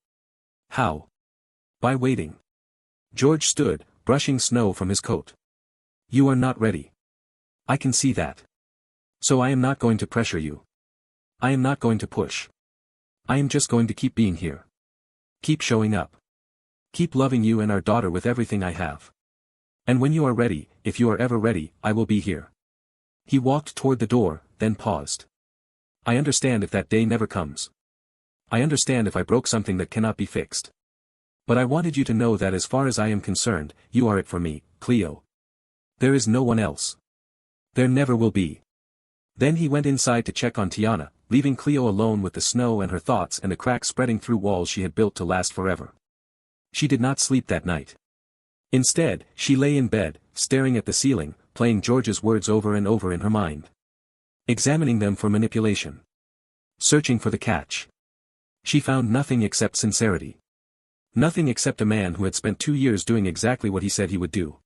How? By waiting. George stood, brushing snow from his coat. You are not ready. I can see that. So I am not going to pressure you. I am not going to push. I am just going to keep being here. Keep showing up. Keep loving you and our daughter with everything I have. And when you are ready, if you are ever ready, I will be here. He walked toward the door, then paused. I understand if that day never comes. I understand if I broke something that cannot be fixed. But I wanted you to know that as far as I am concerned, you are it for me, Cleo. There is no one else. There never will be. Then he went inside to check on Tiana, leaving Cleo alone with the snow and her thoughts and the cracks spreading through walls she had built to last forever. She did not sleep that night. Instead, she lay in bed, staring at the ceiling, playing George's words over and over in her mind. Examining them for manipulation. Searching for the catch. She found nothing except sincerity. Nothing except a man who had spent 2 years doing exactly what he said he would do.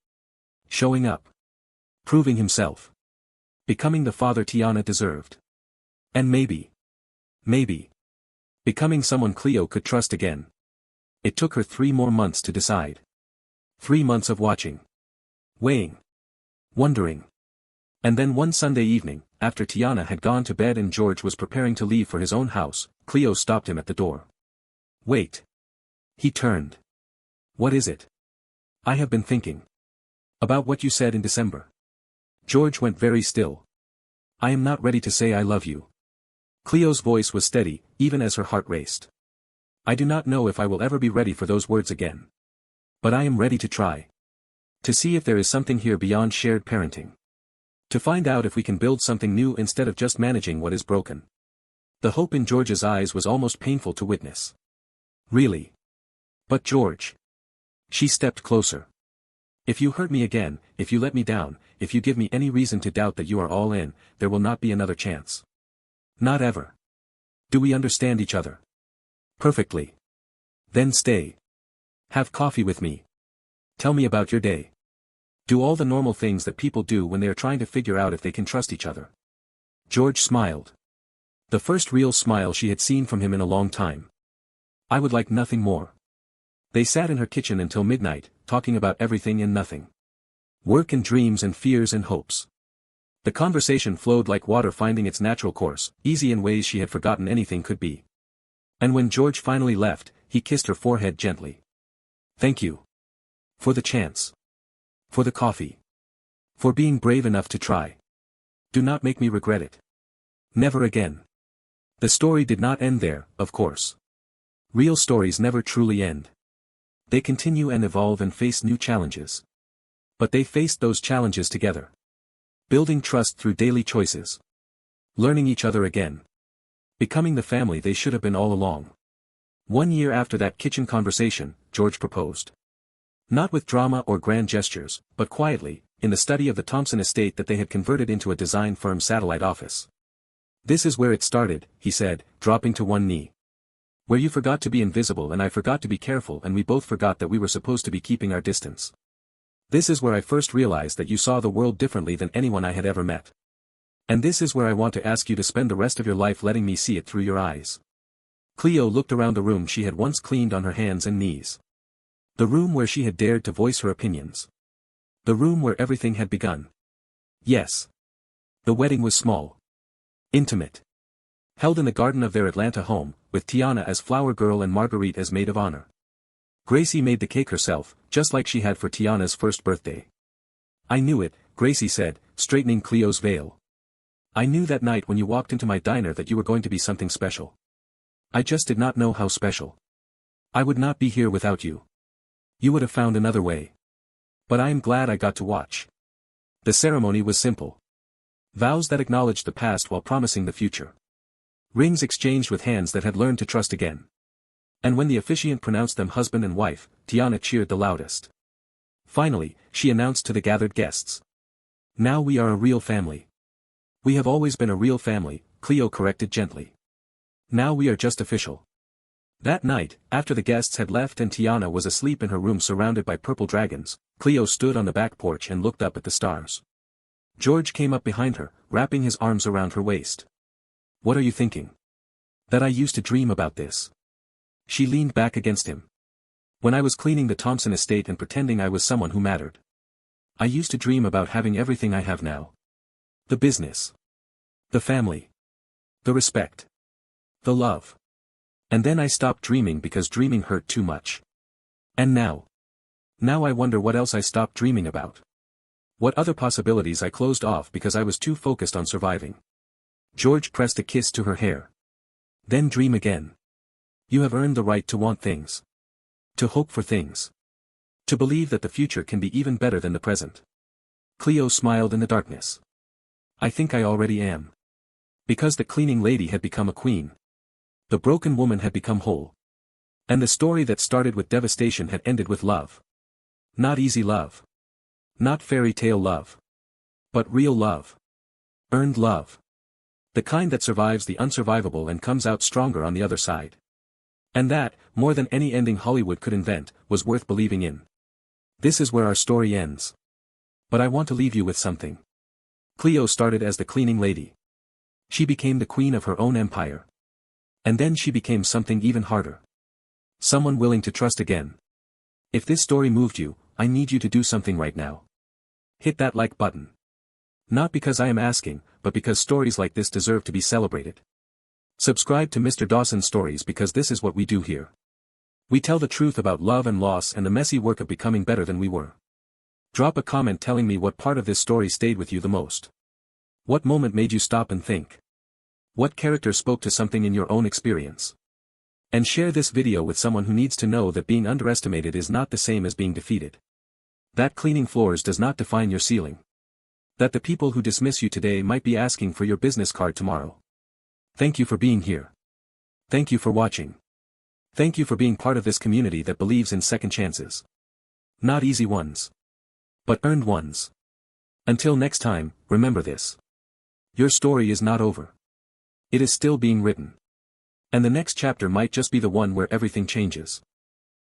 Showing up. Proving himself. Becoming the father Tiana deserved. And maybe. Becoming someone Cleo could trust again. It took her 3 more months to decide. 3 months of watching. Weighing. Wondering. And then one Sunday evening, after Tiana had gone to bed and George was preparing to leave for his own house, Cleo stopped him at the door. Wait. He turned. What is it? I have been thinking. About what you said in December. George went very still. I am not ready to say I love you. Cleo's voice was steady, even as her heart raced. I do not know if I will ever be ready for those words again. But I am ready to try. To see if there is something here beyond shared parenting. To find out if we can build something new instead of just managing what is broken. The hope in George's eyes was almost painful to witness. Really? But George. She stepped closer. If you hurt me again, if you let me down, if you give me any reason to doubt that you are all in, there will not be another chance. Not ever. Do we understand each other? Perfectly. Then stay. Have coffee with me. Tell me about your day. Do all the normal things that people do when they are trying to figure out if they can trust each other. George smiled. The first real smile she had seen from him in a long time. I would like nothing more. They sat in her kitchen until midnight, talking about everything and nothing. Work and dreams and fears and hopes. The conversation flowed like water finding its natural course, easy in ways she had forgotten anything could be. And when George finally left, he kissed her forehead gently. Thank you. For the chance. For the coffee. For being brave enough to try. Do not make me regret it. Never again. The story did not end there, of course. Real stories never truly end. They continue and evolve and face new challenges. But they faced those challenges together. Building trust through daily choices. Learning each other again. Becoming the family they should have been all along. 1 year after that kitchen conversation, George proposed. Not with drama or grand gestures, but quietly, in the study of the Thompson estate that they had converted into a design firm's satellite office. This is where it started, he said, dropping to one knee. Where you forgot to be invisible and I forgot to be careful and we both forgot that we were supposed to be keeping our distance. This is where I first realized that you saw the world differently than anyone I had ever met. And this is where I want to ask you to spend the rest of your life letting me see it through your eyes. Cleo looked around the room she had once cleaned on her hands and knees. The room where she had dared to voice her opinions. The room where everything had begun. Yes. The wedding was small. Intimate. Held in the garden of their Atlanta home, with Tiana as flower girl and Marguerite as maid of honor. Gracie made the cake herself, just like she had for Tiana's first birthday. I knew it, Gracie said, straightening Cleo's veil. I knew that night when you walked into my diner that you were going to be something special. I just did not know how special. I would not be here without you. You would have found another way. But I am glad I got to watch. The ceremony was simple. Vows that acknowledged the past while promising the future. Rings exchanged with hands that had learned to trust again. And when the officiant pronounced them husband and wife, Tiana cheered the loudest. Finally, she announced to the gathered guests. Now we are a real family. We have always been a real family, Cleo corrected gently. Now we are just official. That night, after the guests had left and Tiana was asleep in her room surrounded by purple dragons, Cleo stood on the back porch and looked up at the stars. George came up behind her, wrapping his arms around her waist. What are you thinking? That I used to dream about this. She leaned back against him. When I was cleaning the Thompson estate and pretending I was someone who mattered. I used to dream about having everything I have now. The business. The family. The respect. The love. And then I stopped dreaming because dreaming hurt too much. And now. Now I wonder what else I stopped dreaming about. What other possibilities I closed off because I was too focused on surviving. George pressed a kiss to her hair. Then dream again. You have earned the right to want things. To hope for things. To believe that the future can be even better than the present. Cleo smiled in the darkness. I think I already am. Because the cleaning lady had become a queen. The broken woman had become whole. And the story that started with devastation had ended with love. Not easy love. Not fairy tale love. But real love. Earned love. The kind that survives the unsurvivable and comes out stronger on the other side. And that, more than any ending Hollywood could invent, was worth believing in. This is where our story ends. But I want to leave you with something. Cleo started as the cleaning lady. She became the queen of her own empire. And then she became something even harder. Someone willing to trust again. If this story moved you, I need you to do something right now. Hit that like button. Not because I am asking, but because stories like this deserve to be celebrated. Subscribe to Mr. Dawson's Stories because this is what we do here. We tell the truth about love and loss and the messy work of becoming better than we were. Drop a comment telling me what part of this story stayed with you the most. What moment made you stop and think? What character spoke to something in your own experience? And share this video with someone who needs to know that being underestimated is not the same as being defeated. That cleaning floors does not define your ceiling. That the people who dismiss you today might be asking for your business card tomorrow. Thank you for being here. Thank you for watching. Thank you for being part of this community that believes in second chances. Not easy ones, but earned ones. Until next time, remember this. Your story is not over. It is still being written. And the next chapter might just be the one where everything changes.